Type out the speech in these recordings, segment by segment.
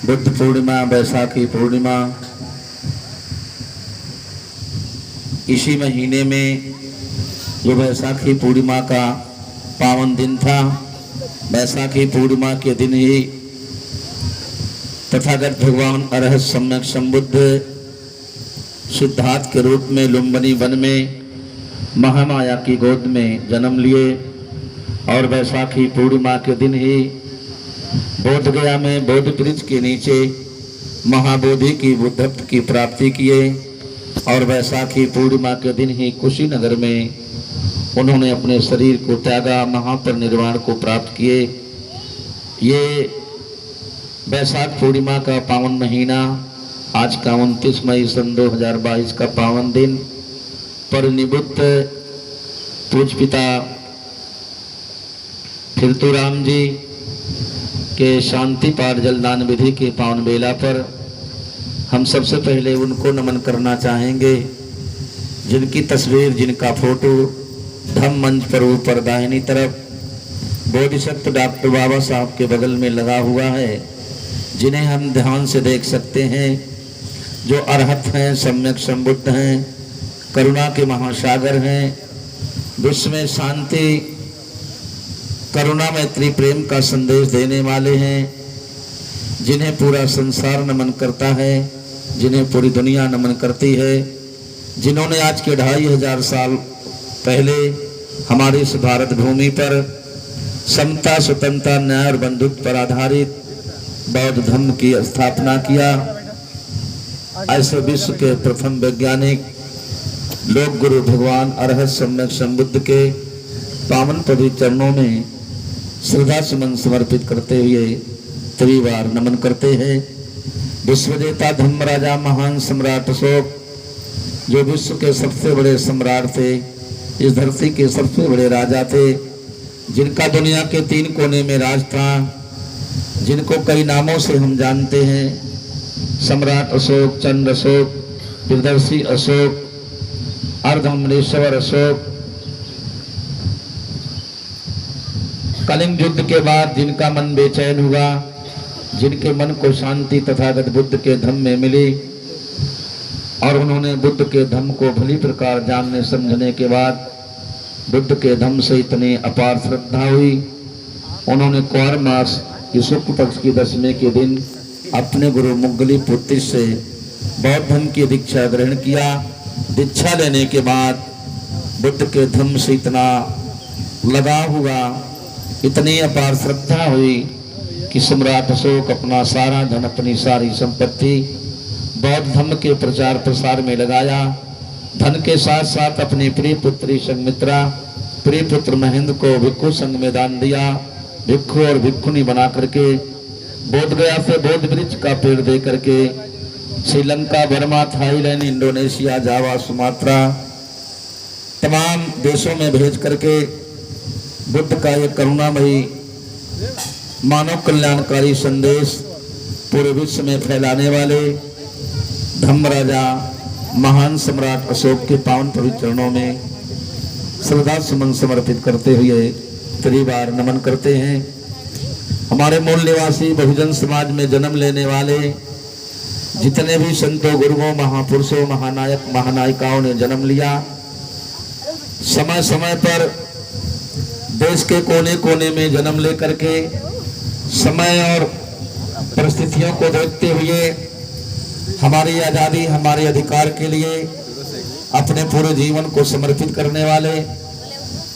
बुद्ध पूर्णिमा, बैसाखी पूर्णिमा, इसी महीने में जो बैसाखी पूर्णिमा का पावन दिन था, बैसाखी पूर्णिमा के दिन ही तथागत भगवान अरहत सम्यक संबुद्ध सिद्धार्थ के रूप में लुम्बिनी वन में महामाया की गोद में जन्म लिए और बैसाखी पूर्णिमा के दिन ही बोध गया में बोधि वृक्ष के नीचे महाबोधि की बुद्धत्व की प्राप्ति किए और बैसाखी पूर्णिमा के दिन ही कुशीनगर में उन्होंने अपने शरीर को त्यागा, महापरिनिर्वाण को प्राप्त किए। ये बैसाख पूर्णिमा का पावन महीना आज का 29 मई सन 2022 का पावन दिन परिनिवृत्त पूज्य पिता फिरतुराम जी के शांति पाठ जलदान विधि के पावन बेला पर हम सबसे पहले उनको नमन करना चाहेंगे जिनकी तस्वीर, जिनका फोटो धम्म मंच पर ऊपर दाहिनी तरफ बोधिसत्व डॉक्टर बाबा साहब के बगल में लगा हुआ है, जिन्हें हम ध्यान से देख सकते हैं, जो अरहत हैं, सम्यक संबुद्ध हैं, करुणा के महासागर हैं, विश्व में शांति, करुणा, मैत्री, प्रेम का संदेश देने वाले हैं, जिन्हें पूरा संसार नमन करता है, जिन्हें पूरी दुनिया नमन करती है, जिन्होंने आज के 2500 साल पहले हमारी इस भारत भूमि पर समता, स्वतंत्रता, न्याय और बंधुत्व पर आधारित बौद्ध धर्म की स्थापना किया। ऐसे विश्व के प्रथम वैज्ञानिक लोक गुरु भगवान अरहत सम्यक संबुद्ध के पावन पवित्र चरणों में श्रद्धा सुमन समर्पित करते हुए त्रिवार नमन करते हैं। विश्वजेता धर्मराजा महान सम्राट अशोक, जो विश्व के सबसे बड़े सम्राट थे, इस धरती के सबसे बड़े राजा थे, जिनका दुनिया के 3 कोने में राज था, जिनको कई नामों से हम जानते हैं, सम्राट अशोक, चंद्र अशोक, प्रियदर्शी अशोक, अर्धमलेश्वर अशोक। कलिंग युद्ध के बाद जिनका मन बेचैन हुआ, जिनके मन को शांति तथागत बुद्ध के धम्म में मिली और उन्होंने बुद्ध के धम्म को भली प्रकार जानने समझने के बाद बुद्ध के धम्म से इतनी अपार श्रद्धा हुई, उन्होंने कुंवर मास की शुक्ल पक्ष की 10वीं के दिन अपने गुरु मुगली पुत्र से बौद्ध धर्म की दीक्षा ग्रहण किया। दीक्षा लेने के बाद बुद्ध के धम्म से इतना लगाव हुआ, इतनी अपार श्रद्धा हुई कि सम्राट अशोक अपना सारा धन, अपनी सारी संपत्ति बौद्ध धर्म के प्रचार प्रसार में लगाया। धन के साथ साथ अपनी प्रिय पुत्री संघमित्रा, प्रिय पुत्र महेंद्र को भिक्षु संघ में दान दिया। भिक्षु और भिक्षुणी बना करके बोध गया से बोध वृक्ष का पेड़ दे करके श्रीलंका, बर्मा, थाईलैंड, इंडोनेशिया, जावा, सुमात्रा तमाम देशों में भेज करके बुद्ध का ये करुणामयी मानव कल्याणकारी संदेश पूरे विश्व में फैलाने वाले धर्मराजा महान सम्राट अशोक के पावन पवित्र चरणों में श्रद्धा सुमन समर्पित करते हुए त्रिवार नमन करते हैं। हमारे मूल निवासी बहुजन समाज में जन्म लेने वाले जितने भी संतों, गुरुओं, महापुरुषों, महानायक, महानायिकाओं ने जन्म लिया, समय समय पर देश के कोने कोने में जन्म लेकर के समय और परिस्थितियों को देखते हुए हमारी आज़ादी, हमारे अधिकार के लिए अपने पूरे जीवन को समर्पित करने वाले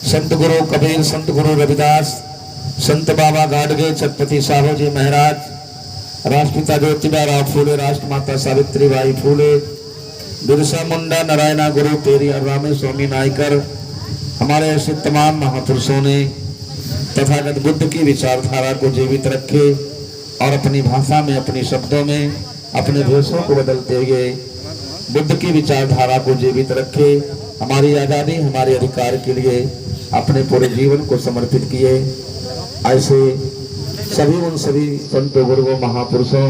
संत गुरु कबीर, संत गुरु रविदास, संत बाबा गाडगे, छत्रपति साहू जी महाराज, राष्ट्रपिता ज्योतिबा राव फूले, राष्ट्रमाता सावित्रीबाई फूले, बिरसा मुंडा, नारायणा गुरु, पेरियार रामेस्वामी नायकर, हमारे ऐसे तमाम महापुरुषों ने तथागत बुद्ध की विचारधारा को जीवित रखे और अपनी भाषा में, अपने शब्दों में, अपने भेषों को बदलते हुए बुद्ध की विचारधारा को जीवित रखे, हमारी आज़ादी, हमारे अधिकार के लिए अपने पूरे जीवन को समर्पित किए। ऐसे उन सभी संतों, गुरुओं, महापुरुषों,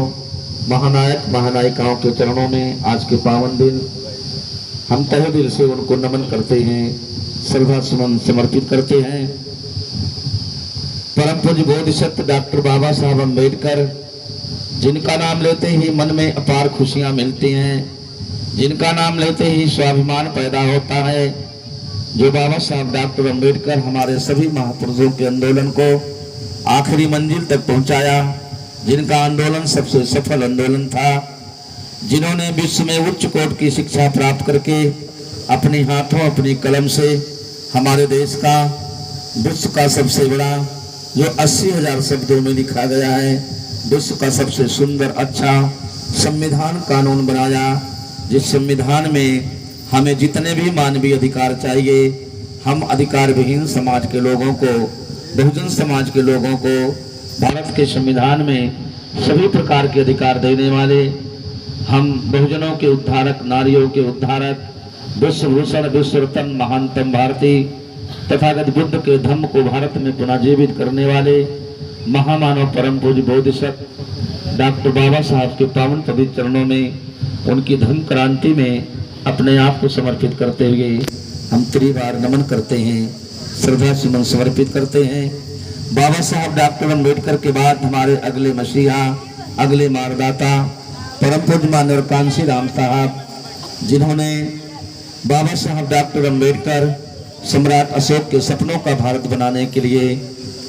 महानायक, महानायिकाओं के चरणों में आज के पावन दिन हम तहे दिल से उनको नमन करते हैं, श्रद्धा सुमन समर्पित करते हैं। परम पूज्य बोधिसत्व डॉक्टर बाबा साहब अम्बेडकर जिनका नाम लेते ही मन में अपार खुशियां मिलती हैं, जिनका नाम लेते ही स्वाभिमान पैदा होता है, जो बाबा साहब डॉक्टर अम्बेडकर हमारे सभी महापुरुषों के आंदोलन को आखिरी मंजिल तक पहुंचाया, जिनका आंदोलन सबसे सफल आंदोलन था, जिन्होंने विश्व में उच्च कोटि की शिक्षा प्राप्त करके अपने हाथों अपनी कलम से हमारे देश का विश्व का सबसे बड़ा, जो 80,000 शब्दों में लिखा गया है, विश्व का सबसे सुंदर अच्छा संविधान कानून बनाया, जिस संविधान में हमें जितने भी मानवीय अधिकार चाहिए, हम अधिकार विहीन समाज के लोगों को, बहुजन समाज के लोगों को भारत के संविधान में सभी प्रकार के अधिकार देने वाले, हम बहुजनों के उद्धारक, नारियों के उद्धारक, विश्वभूषण विश्व रत्न महानतम भारती तथागत बुद्ध के धम्म को भारत में पुनर्जीवित करने वाले महामानव परम पूज्य बोधिसत्व डॉक्टर बाबा साहब के पावन पवित्र चरणों में, उनकी धर्म क्रांति में अपने आप को समर्पित करते हुए हम त्रिवार नमन करते हैं, श्रद्धा सुमन समर्पित करते हैं। बाबा साहब डॉक्टर अम्बेडकर के बाद हमारे अगले मसीहा, अगले मार्गदाता परम पूज्य माननीय कांशी राम साहब, जिन्होंने बाबा साहब डॉक्टर अम्बेडकर सम्राट अशोक के सपनों का भारत बनाने के लिए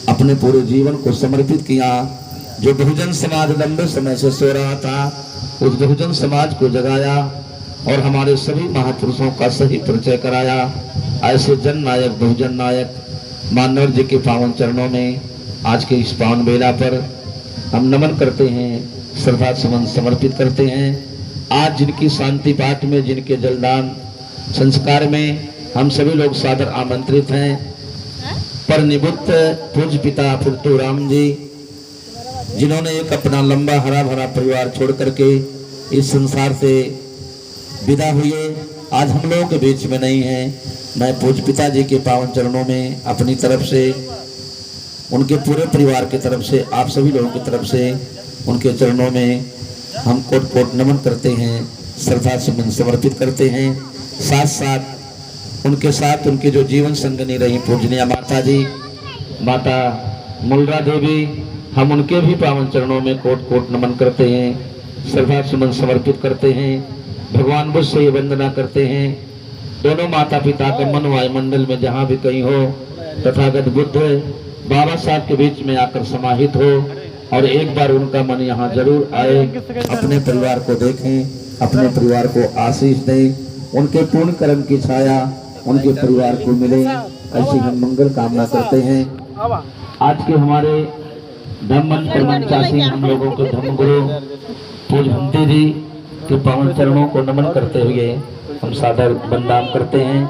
अपने पूरे जीवन को समर्पित किया, जो बहुजन समाज लंबे समय से सो रहा था, उस बहुजन समाज को जगाया और हमारे सभी महापुरुषों का सही परिचय कराया। ऐसे जन नायक, बहुजन नायक मानवर जी के पावन चरणों में आज के इस पावन बेला पर हम नमन करते हैं, श्रद्धा सुमन समर्पित करते हैं। आज जिनकी शांति पाठ में, जिनके जलदान संस्कार में हम सभी लोग सादर आमंत्रित हैं, पर निवृत्त पूज्य पिता फुलतू राम जी, जिन्होंने एक अपना लंबा हरा भरा परिवार छोड़ करके इस संसार से विदा हुए, आज हम लोगों के बीच में नहीं हैं। मैं पूज्य पिताजी के पावन चरणों में अपनी तरफ से, उनके पूरे परिवार की तरफ से, आप सभी लोगों की तरफ से उनके चरणों में हम कोट कोट नमन करते हैं, श्रद्धा सुमन समर्पित करते हैं। साथ साथ उनके साथ उनकी जो जीवन संगनी रही पूजनीय माता जी, माता मुलरा देवी, हम उनके भी पावन चरणों में कोट कोट नमन करते हैं, श्रद्धा सुमन समर्पित करते हैं, भगवान बुद्ध से वंदना करते हैं। दोनों माता पिता के मन वायुमंडल में जहाँ भी कहीं हो, तथागत बुद्ध बाबा साहब के बीच में आकर समाहित हो और एक बार उनका मन यहाँ जरूर आए, अपने परिवार को देखें, अपने परिवार को आशीष दें, उनके पूर्ण कर्म की छाया उनके परिवार को मिले, ऐसी हम मंगल कामना करते हैं। आज के हमारे धम्मन परमचासी हम लोगों के धर्म गुरु पूज्य भंते जी के पावन चरणों को नमन करते हुए हम सादर वंदन करते हैं।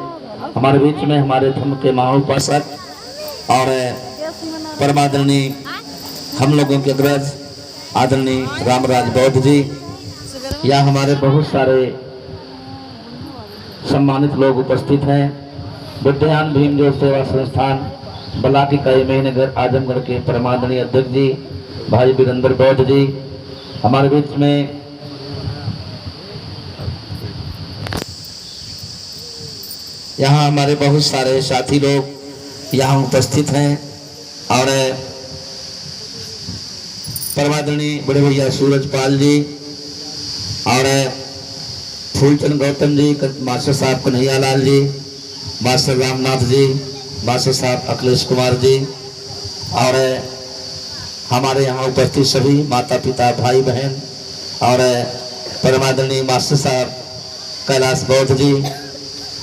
हमारे बीच में हमारे धर्म के महाउपासक और परमादरणीय हम लोगों के अग्रज आदरणीय रामराज बौद्ध जी, या हमारे बहुत सारे सम्मानित लोग उपस्थित हैं। बुद्धियान भीम जो सेवा संस्थान बलाक इकाई महीनगर आजमगढ़ के परमादरणीय अध्यक्ष जी भाई वीरेंद्र बौद्ध जी हमारे बीच में, यहाँ हमारे बहुत सारे साथी लोग यहाँ उपस्थित हैं और परमादरणीय बड़े भैया सूरजपाल जी और फूलचंद गौतम जी, मास्टर साहब कन्हैया लाल जी, मास्टर रामनाथ जी, मास्टर साहब अखिलेश कुमार जी और हमारे यहाँ उपस्थित सभी माता पिता भाई बहन और परमादरणीय मास्टर साहब कैलाश बौद्ध जी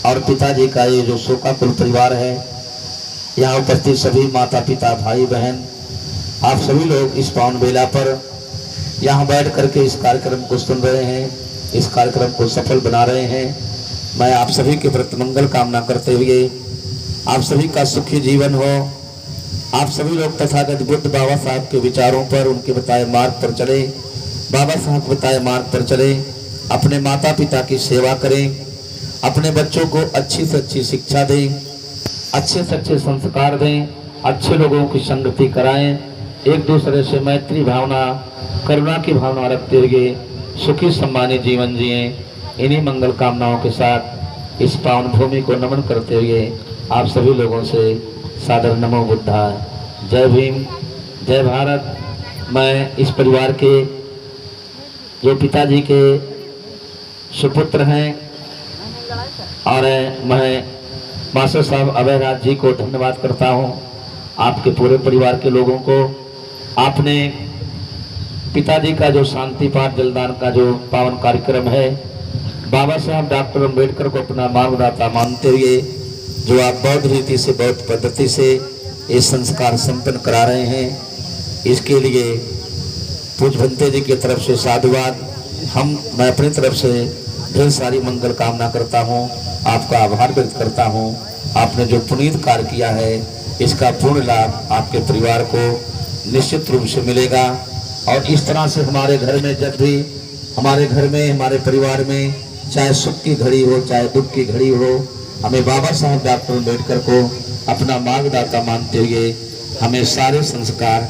और पिताजी का ये जो शोकाकुल परिवार है, यहाँ उपस्थित सभी माता पिता भाई बहन, आप सभी लोग इस पावन बेला पर यहाँ बैठ करके इस कार्यक्रम को सुन रहे हैं, इस कार्यक्रम को सफल बना रहे हैं। मैं आप सभी के प्रति मंगल कामना करते हुए आप सभी का सुखी जीवन हो, आप सभी लोग तथागत बुद्ध बाबा साहब के विचारों पर, उनके बताए मार्ग पर चले, बाबा साहब के बताए मार्ग पर चले, अपने माता पिता की सेवा करें, अपने बच्चों को अच्छी से अच्छी शिक्षा दें, अच्छे से अच्छे संस्कार दें, अच्छे लोगों की संगति कराएं, एक दूसरे से मैत्री भावना, करुणा की भावना रखते हुए सुखी सम्मानी जीवन जिए। इन्हीं मंगल कामनाओं के साथ इस पावन भूमि को नमन करते हुए आप सभी लोगों से सादर नमो बुद्धाय। जय भीम, जय भारत। मैं इस परिवार के जो पिताजी के सुपुत्र हैं, और मैं मास्टर साहब अभयराज जी को धन्यवाद करता हूं, आपके पूरे परिवार के लोगों को। आपने पिताजी का जो शांति पाठ जलदान का जो पावन कार्यक्रम है, बाबा साहब डॉक्टर अम्बेडकर को अपना मार्गदाता मानते हुए जो आप बौद्ध रीति से, बौद्ध पद्धति से ये संस्कार संपन्न करा रहे हैं, इसके लिए पूज्य भंते जी की तरफ से साधुवाद। मैं अपनी तरफ से ढेर सारी मंगल कामना करता हूँ, आपका आभार व्यक्त करता हूँ। आपने जो पुनीत कार्य किया है, इसका पूर्ण लाभ आपके परिवार को निश्चित रूप से मिलेगा। और इस तरह से हमारे घर में, जब भी हमारे घर में, हमारे परिवार में चाहे सुख की घड़ी हो, चाहे दुख की घड़ी हो, हमें बाबा साहब डॉक्टर अम्बेडकर को अपना मार्गदाता मानते हुए हमें सारे संस्कार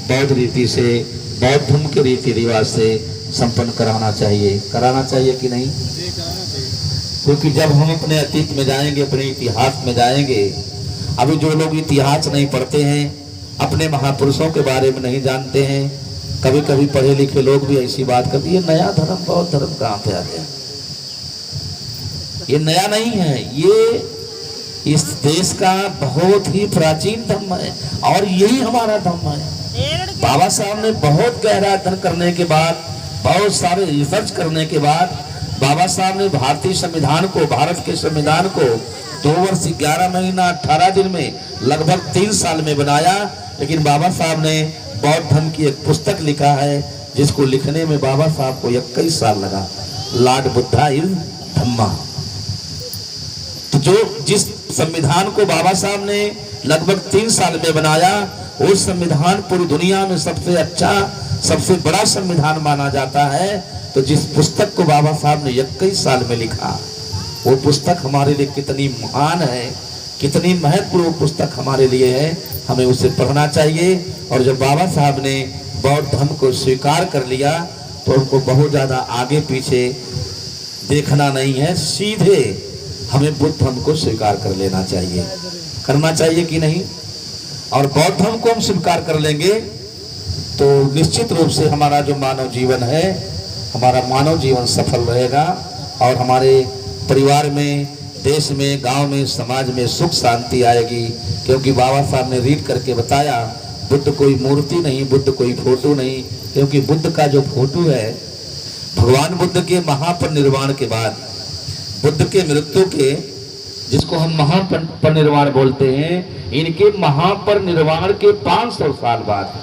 बौद्ध रीति से, बौद्ध धर्म के रीति रिवाज से संपन्न कराना चाहिए कि नहीं? क्योंकि जब हम अपने अतीत में जाएंगे, अपने इतिहास में जाएंगे, अभी जो लोग इतिहास नहीं पढ़ते हैं, अपने महापुरुषों के बारे में नहीं जानते हैं, कभी कभी पढ़े लिखे लोग भी ऐसी बात करते, ये नया धर्म, बौद्ध धर्म कहाँ पे आ गया? ये नया नहीं है, ये इस देश का बहुत ही प्राचीन धर्म है और यही हमारा धर्म है। बाबा साहब ने बहुत गहरा अध्ययन करने के बाद, बहुत सारे रिसर्च करने के बाद, बाबा साहब ने भारतीय संविधान को, भारत के संविधान को 2 वर्ष 11 महीना 18 दिन में, लगभग 3 साल में बनाया। लेकिन बाबा साहब ने बौद्ध धर्म की एक पुस्तक लिखा है, जिसको लिखने में बाबा साहब को 21 साल लगा, लॉर्ड बुद्धा इज धम्मा। तो जिस संविधान को बाबा साहब ने लगभग 3 साल में बनाया, वो संविधान पूरी दुनिया में सबसे अच्छा, सबसे बड़ा संविधान माना जाता है। तो जिस पुस्तक को बाबा साहब ने 21 साल में लिखा, वो पुस्तक हमारे लिए कितनी महान है, कितनी महत्वपूर्ण पुस्तक हमारे लिए है, हमें उसे पढ़ना चाहिए। और जब बाबा साहब ने बौद्ध धर्म को स्वीकार कर लिया, तो उनको बहुत ज़्यादा आगे पीछे देखना नहीं है, सीधे हमें बुद्ध धर्म को स्वीकार कर लेना चाहिए, करना चाहिए कि नहीं? और बौद्ध धर्म को हम स्वीकार कर लेंगे तो निश्चित रूप से हमारा जो मानव जीवन है, हमारा मानव जीवन सफल रहेगा और हमारे परिवार में, देश में, गांव में, समाज में सुख शांति आएगी। क्योंकि बाबा साहब ने रीड करके बताया, बुद्ध कोई मूर्ति नहीं, बुद्ध कोई फोटो नहीं, क्योंकि बुद्ध का जो फोटो है, भगवान बुद्ध के महापरिनिर्वाण के बाद, बुद्ध के मृत्यु के, जिसको हम महापरिनिर्वाण बोलते हैं, इनके महापरिनिर्वाण के 500 साल बाद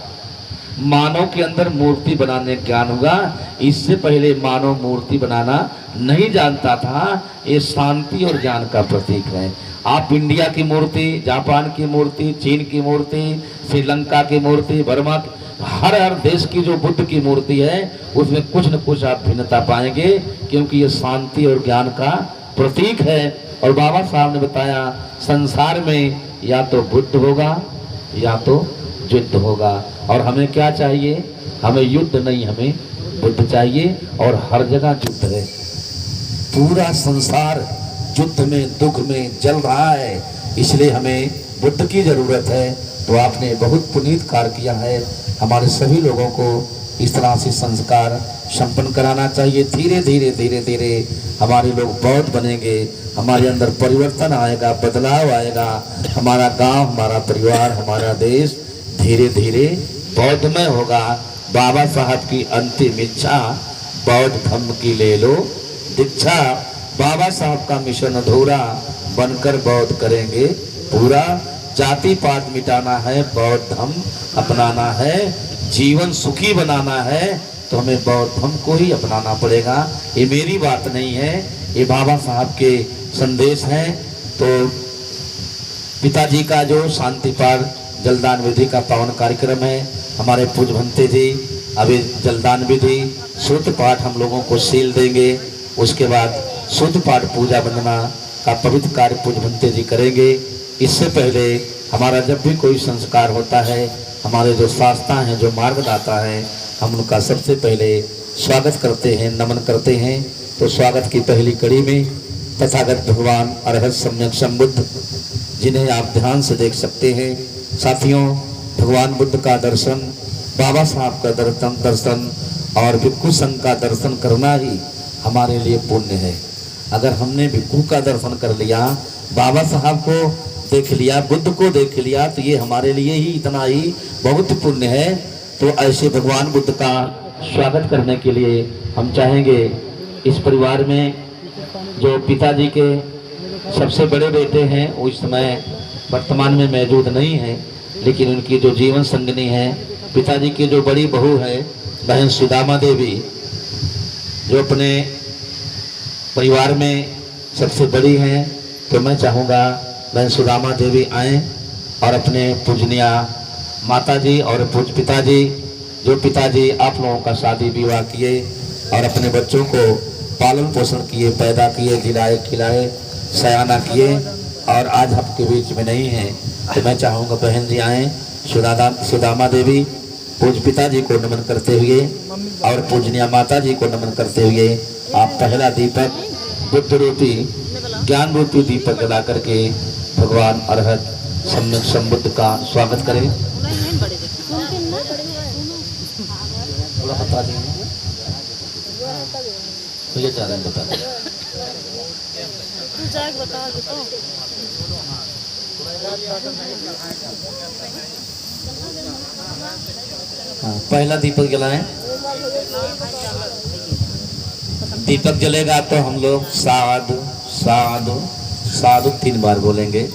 मानव के अंदर मूर्ति बनाने ज्ञान हुआ। इससे पहले मानव मूर्ति बनाना नहीं जानता था। ये शांति और ज्ञान का प्रतीक है। आप इंडिया की मूर्ति, जापान की मूर्ति, चीन की मूर्ति, श्रीलंका की मूर्ति, बर्मा, हर देश की जो बुद्ध की मूर्ति है, उसमें कुछ न कुछ आप भिन्नता पाएंगे, क्योंकि ये शांति और ज्ञान का प्रतीक है। और बाबा साहब ने बताया, संसार में या तो बुद्ध होगा या तो युद्ध होगा। और हमें क्या चाहिए? हमें युद्ध नहीं, हमें बुद्ध चाहिए। और हर जगह युद्ध है, पूरा संसार युद्ध में, दुख में जल रहा है, इसलिए हमें बुद्ध की जरूरत है। तो आपने बहुत पुनीत कार्य किया है। हमारे सभी लोगों को इस तरह से संस्कार संपन्न कराना चाहिए। धीरे धीरे धीरे धीरे हमारे लोग बौद्ध बनेंगे, हमारे अंदर परिवर्तन आएगा, बदलाव आएगा। हमारा गांव, हमारा परिवार, हमारा देश धीरे धीरे बौद्धमय होगा। बाबा साहब की अंतिम इच्छा, बौद्ध धर्म की ले लो दीक्षा। बाबा साहब का मिशन अधूरा, बनकर बौद्ध करेंगे पूरा। जाति पात मिटाना है, बौद्ध धर्म अपनाना है, जीवन सुखी बनाना है, तो हमें बौद्ध धर्म को ही अपनाना पड़ेगा। ये मेरी बात नहीं है, ये बाबा साहब के संदेश हैं। तो पिताजी का जो शांति पाठ जलदान विधि का पावन कार्यक्रम है, हमारे पूज्य भंते जी अभी जलदान विधि श्रुत पाठ हम लोगों को सील देंगे। उसके बाद शुद्ध पाठ पूजा वंदना का पवित्र कार्य पूज्य भंते जी करेंगे। इससे पहले हमारा जब भी कोई संस्कार होता है, हमारे जो शास्ता हैं, जो मार्गदाता हैं, हम उनका सबसे पहले स्वागत करते हैं, नमन करते हैं। तो स्वागत की पहली कड़ी में तथागत भगवान अरहत सम्यक संबुद्ध, जिन्हें आप ध्यान से देख सकते हैं। साथियों, भगवान बुद्ध का दर्शन, बाबा साहब का दर्शन और भिक्षु संघ का दर्शन करना ही हमारे लिए पुण्य है। अगर हमने भिक्षु का दर्शन कर लिया, बाबा साहब को देख लिया, बुद्ध को देख लिया, तो ये हमारे लिए ही इतना ही बहुत पुण्य है। तो ऐसे भगवान बुद्ध का स्वागत करने के लिए हम चाहेंगे इस परिवार में जो पिताजी के सबसे बड़े बेटे हैं वो इस समय वर्तमान में मौजूद नहीं है, लेकिन उनकी जो जीवन संगनी है, पिताजी की जो बड़ी बहू है बहन सुदामा देवी, जो अपने परिवार में सबसे बड़ी हैं, तो मैं चाहूँगा बहन सुदामा देवी आएँ और अपने पूजनिया माता जी और पूज पिताजी, जो पिताजी आप लोगों का शादी विवाह किए और अपने बच्चों को पालन पोषण किए, पैदा किए, जिलाए खिलाए, सयाना किए और आज आपके बीच में नहीं है, तो मैं चाहूँगा बहन जी आएँ, सुदामा देवी पूज पिताजी को नमन करते हुए और पूजनिया माता जी को नमन करते हुए आप पहला दीपक बुद्ध रूपी ज्ञान रूपी दीपक जला करके भगवान अरहत सम्यक संबुद्ध का स्वागत करें। थोड़ा बता देंगे तो ये चाह रहे हैं बता हाँ, पहला दीपक जलाएं। दीपक जलेगा तो हम लोग साधु साधु साधु 3 बार बोलेंगे।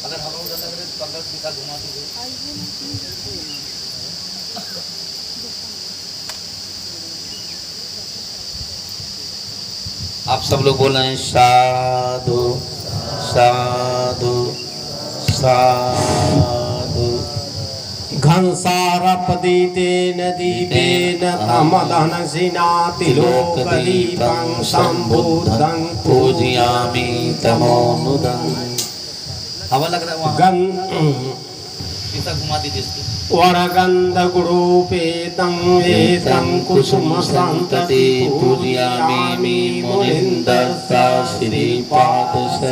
अगर हम लोग घुमा दीजिए। आप सब लोग बोल रहे हैं साधु साधु साधु। घंसारपदीतेन दीपेन तमदहनसिना तिलोकदीपं सम्बुद्धं पूजयामि तमोनुदं। हवा लग रहा है वहाँ, घुमा दीजिए इसको। वरगन्धगुरूपेतं एतं कुसुमसन्तति पूजयामि मुनिन्दस्ता श्रीपादसरोरिये।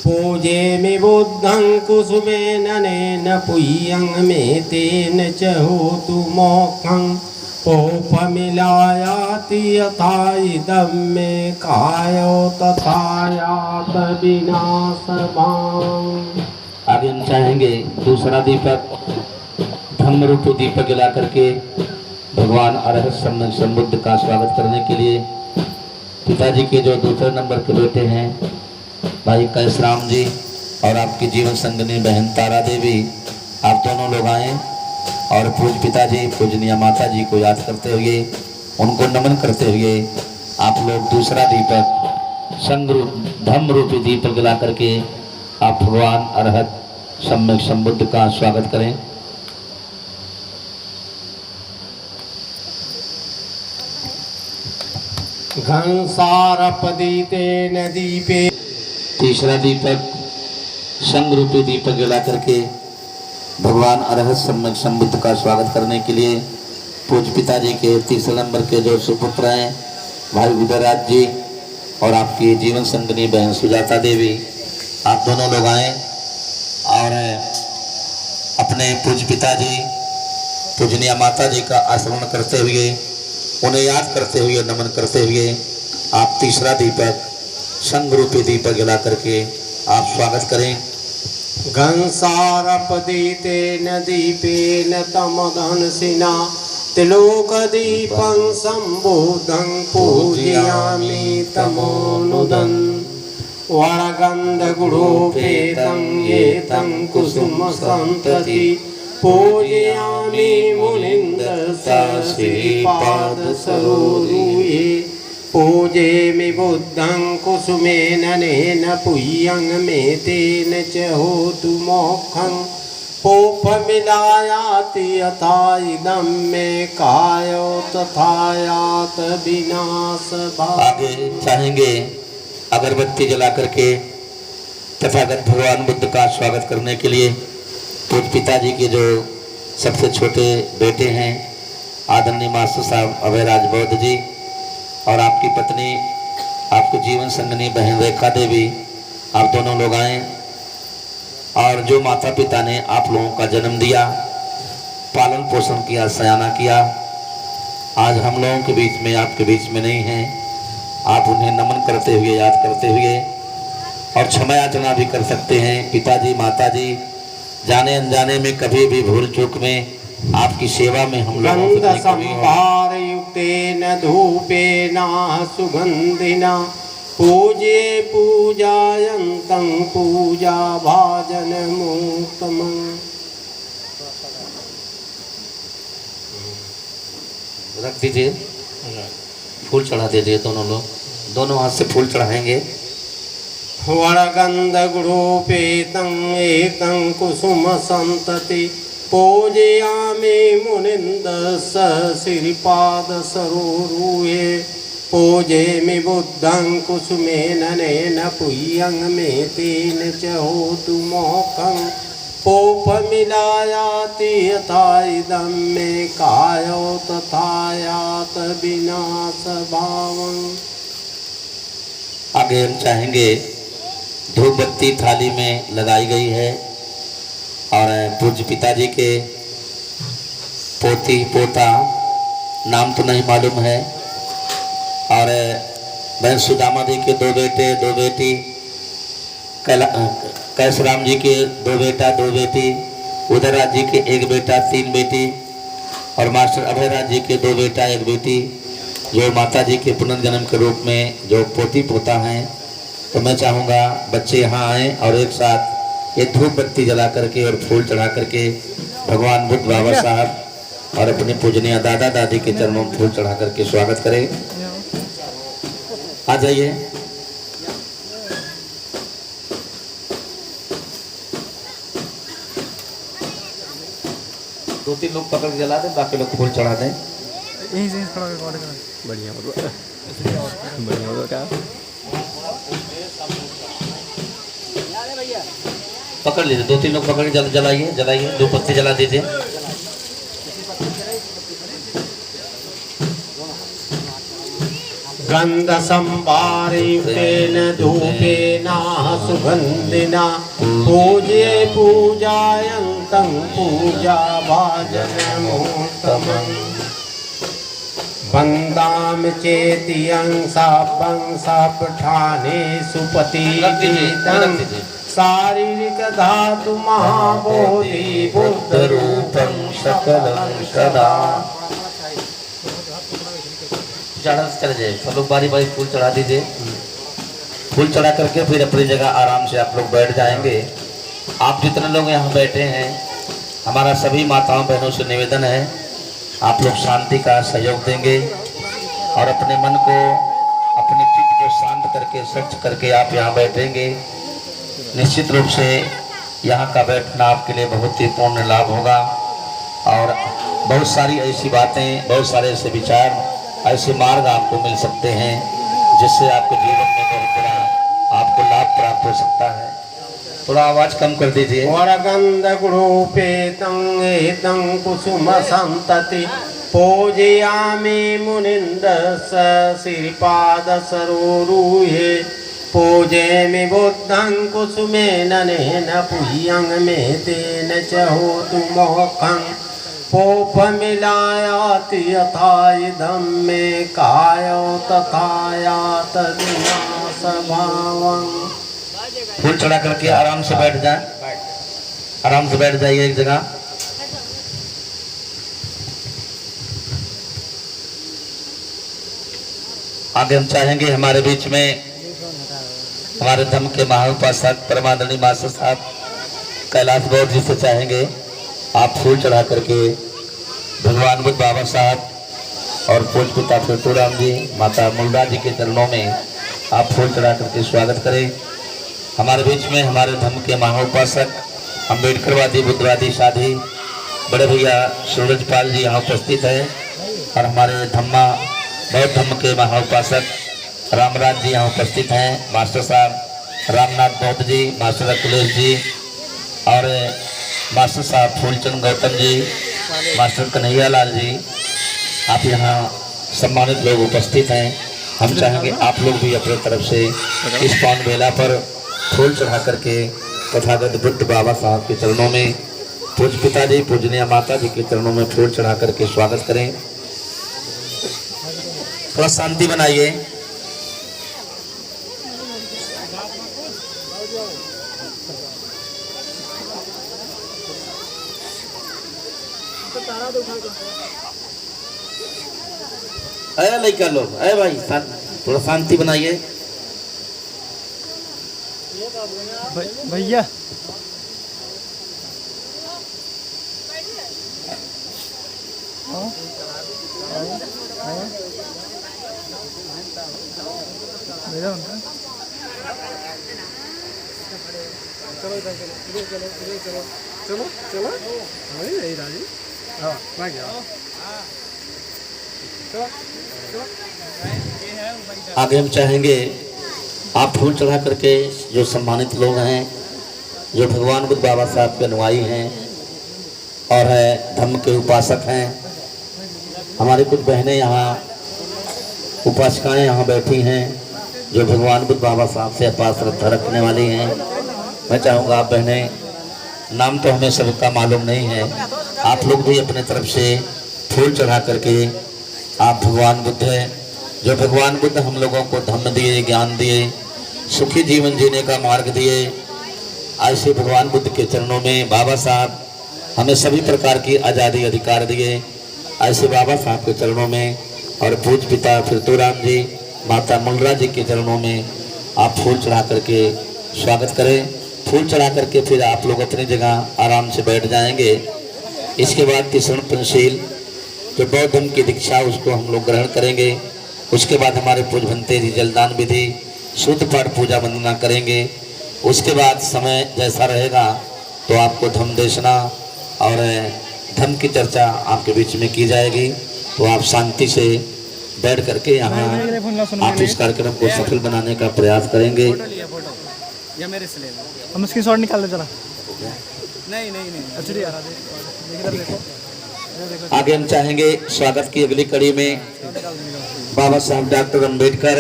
पूजेमि बुद्धं कुसुमेन नेन पुय्यं मे तेन च होतु मोक्षं। पोपमिलायाति यथा इदं मे कायो तथा यात विनाशवान्। आगे हम चाहेंगे दूसरा दीपक धम्म रूपी दीपक जला करके भगवान अरहत सम्यक संबुद्ध का स्वागत करने के लिए पिताजी के जो दूसरे नंबर के बेटे हैं भाई कैसराम जी और आपकी जीवन संगनी बहन तारा देवी, आप दोनों लोग आए और पूज पिताजी पूजनिया माता जी को याद करते हुए उनको नमन करते हुए आप लोग दूसरा दीपक संग धम्म रूपी दीपक जला करके आप भगवान अरहत सम्यक संबुद्ध का स्वागत करें। घंसारपदीतेन दीपे। तीसरा दीपक संग रूपी दीपक जला करके भगवान अरहत सम्यक संबुद्ध का स्वागत करने के लिए पूज पिताजी के तीसरे नंबर के जो सुपुत्र हैं भाई उदयराज जी और आपकी जीवन संगनी बहन सुजाता देवी, आप दोनों लोग आए और अपने पूज पिताजी पूजनिया माता जी का आचरण करते हुए उन्हें याद करते हुए नमन करते हुए आप तीसरा दीपक संग रूपी दीपक जला करके आप स्वागत करें। घंसारपदीतेन दीपेन तमदहनसिना तिलोकदीपं सम्बुद्धं पूजयामि तमोनुदं। वरगन्धगुरूपेतं एतं कुसुमसन्तति पूजयामि मुनिन्दस्ता श्रीपादसरोरुहे। पूजेमि बुद्धं कुसुमेन नेन पुय्यं मे तेन च होतु मोक्षं। पोपमिलायाति यथा इदं मे कायो तथा यात विनाशवान्। आगे चाहेंगे अगरबत्ती जला करके तथागत भगवान बुद्ध का स्वागत करने के लिए पूज पिताजी के जो सबसे छोटे बेटे हैं आदरणीय मास्टर साहब अभयराज बौद्ध जी और आपकी पत्नी आप आपको जीवन संगनी बहन रेखा देवी, आप दोनों लोग आए और जो माता पिता ने आप लोगों का जन्म दिया, पालन पोषण किया, सयाना किया, आज हम लोगों के बीच में, आपके बीच में नहीं हैं। आप उन्हें नमन करते हुए, याद करते हुए और क्षमा याचना भी कर सकते हैं। पिताजी माताजी, जाने अनजाने में कभी भी भूल चूक में आपकी सेवा में हम लोगों से गंध संभार युक्तेन धूपेन सुगंधिना पूजे पूजायन्तं पूजा भाजनमुत्तमम्। रख दीजिए, फूल चढ़ा दीजिए। दोनों लोग दोनों हाथ से फूल चढ़ाएंगे। वरगन्धगुरोपेतं एकं कुसुम संतति पूजयामि मुनिन्दस्स श्रीपाद सरोरुहे पूजेमि बुद्धं कुसुमेन नेन पुय्यं मे तेन च होतु मोक्षं पोपमिलायाति यथा इदं मे कायो तथा यात विनाशभावम्। आगे हम चाहेंगे, धूप बत्ती थाली में लगाई गई है और पूज्य पिताजी के पोती पोता, नाम तो नहीं मालूम है, और बहन सुदामा जी के 2 बेटे 2 बेटी, कैसराम जी के 2 बेटा 2 बेटी, उदयराज जी के 1 बेटा 3 बेटी और मास्टर अभयराज जी के 2 बेटा 1 बेटी, जो माता जी के पुनर्जन्म के रूप में जो पोती पोता हैं। तो मैं चाहूँगा बच्चे यहाँ आएँ और एक साथ ये धूप बत्ती जला करके और फूल चढ़ा करके भगवान बुद्ध बाबा साहब और अपने पूजनीय दादा दादी के चरणों में फूल चढ़ा करके स्वागत करें। आ जाइए। दो तीन लोग पकड़ के जला दें, बाकी लोग फूल चढ़ा दें। यहीं से थोड़ा रिकॉर्ड करें। बढ़िया होगा क्या? पकड़ लीजिए, 2-3 लोग पकड़ के जलाइए जलाइए, 2 पत्ती जला दीजिए। गंध संभारयुक्तेन धूपेन सुगंधिना पूजे पूजायन्तं पूजा भाजनमुत्तमम्। वन्दामि चेतियं सापं सापठाने सुपतितं शारीरिक धातु महाबोधि बुद्ध रूपं सकलं सदा। चढ़ा जाए, सब लोग बारी बारी फूल चढ़ा दीजिए। फूल चढ़ा करके फिर अपनी जगह आराम से आप लोग बैठ जाएंगे। आप जितने लोग यहाँ बैठे हैं, हमारा सभी माताओं बहनों से निवेदन है, आप लोग शांति का सहयोग देंगे और अपने मन को, अपने चित्त को शांत करके, स्वच्छ करके आप यहाँ बैठेंगे। निश्चित रूप से यहाँ का बैठना आपके लिए बहुत ही पूर्ण लाभ होगा और बहुत सारी ऐसी बातें, बहुत सारे ऐसे विचार, ऐसे मार्ग आपको मिल सकते हैं जिससे आपके जीवन में बहुत बड़ा आपको लाभ प्राप्त हो सकता है। थोड़ा आवाज कम कर दीजिए। वरगन्धगुरोपेतं एतं कुसुम संतति पूजयामि मुनिन्दस्स श्रीपाद सरोरुहे पूजेमि बुद्धं कुसुमेन नेन पुय्यं मे तेन च होतु मोक्षं पोपमिलायाति यथा इदं मे कायो तथा यात विनाशभावम्। फूल चढ़ा करके आराम से बैठ जाए, आराम से बैठ जाइए एक जगह। आगे हम चाहेंगे हमारे बीच में हमारे धर्म के महाउपासक परमादरणीय मास्टर साहब कैलाश गौर जी से चाहेंगे आप फूल चढ़ा करके भगवान बुद्ध बाबा साहब और पूज्य पिता फिरतूराम जी, माता मुल्ला जी के चरणों में आप फूल चढ़ा करके स्वागत करें। हमारे बीच में हमारे धर्म के महाउपासक, अम्बेडकरवादी, बुद्धवादी साधी बड़े भैया सूरजपाल जी यहाँ उपस्थित हैं और हमारे धम्मा बौद्ध धर्म के महाउपासक रामराज जी यहाँ उपस्थित हैं। मास्टर साहब रामनाथ बौद्ध जी, मास्टर अखिलेश जी और मास्टर साहब फूलचंद गौतम जी, मास्टर कन्हैया लाल जी, आप यहाँ सम्मानित लोग उपस्थित हैं। हम चाहेंगे आप लोग भी अपने तरफ से इस पावन बेला पर फूल चढ़ा करके तथागत बुद्ध बाबा साहब के चरणों में, पूज्य पिताजी पूजनीय माता जी के चरणों में फूल चढ़ा करके स्वागत करें। थोड़ा शांति बनाइए। अरे लड़का लोग, अरे भाई थोड़ा शांति बनाइए। भैया मेरा उनका चलो चलो चलो चलो यही राजी। हाँ मैं गया। आगे हम चाहेंगे आप फूल चढ़ा करके जो सम्मानित लोग हैं, जो भगवान बुद्ध बाबा साहब के अनुयायी हैं और है धम्म के उपासक हैं, हमारी कुछ बहनें यहाँ उपासिकाएँ यहाँ बैठी हैं जो भगवान बुद्ध बाबा साहब से अपार श्रद्धा रखने वाली हैं। मैं चाहूँगा आप बहनें, नाम तो हमें सबका मालूम नहीं है, आप लोग भी अपने तरफ से फूल चढ़ा करके, आप भगवान बुद्ध हैं जो भगवान बुद्ध हम लोगों को धम्म दिए, ज्ञान दिए, सुखी जीवन जीने का मार्ग दिए। ऐसे भगवान बुद्ध के चरणों में बाबा साहब हमें सभी प्रकार की आज़ादी अधिकार दिए। ऐसे बाबा साहब के चरणों में और पूज्य पिता फिरतूराम जी, माता मुलरा जी के चरणों में आप फूल चढ़ा करके स्वागत करें। फूल चढ़ा करके फिर आप लोग अपनी जगह आराम से बैठ जाएंगे। इसके बाद तीसरण पंचशील जो बौद्ध धर्म की दीक्षा, उसको हम लोग ग्रहण करेंगे। उसके बाद हमारे पूज्य भंते जी जलदान विधि, शुद्ध पाठ पूजा वंदना करेंगे। उसके बाद समय जैसा रहेगा तो आपको धम्म देशना और धम्म की चर्चा आपके बीच में की जाएगी। तो आप शांति से बैठ करके यहाँ आप इस कार्यक्रम को सफल बनाने का प्रयास करेंगे। हम इसकी शॉट निकाल ले जरा। नहीं नहीं नहीं अच्छा देखो। आगे हम चाहेंगे स्वागत की अगली कड़ी में बाबा साहब डॉक्टर अंबेडकर।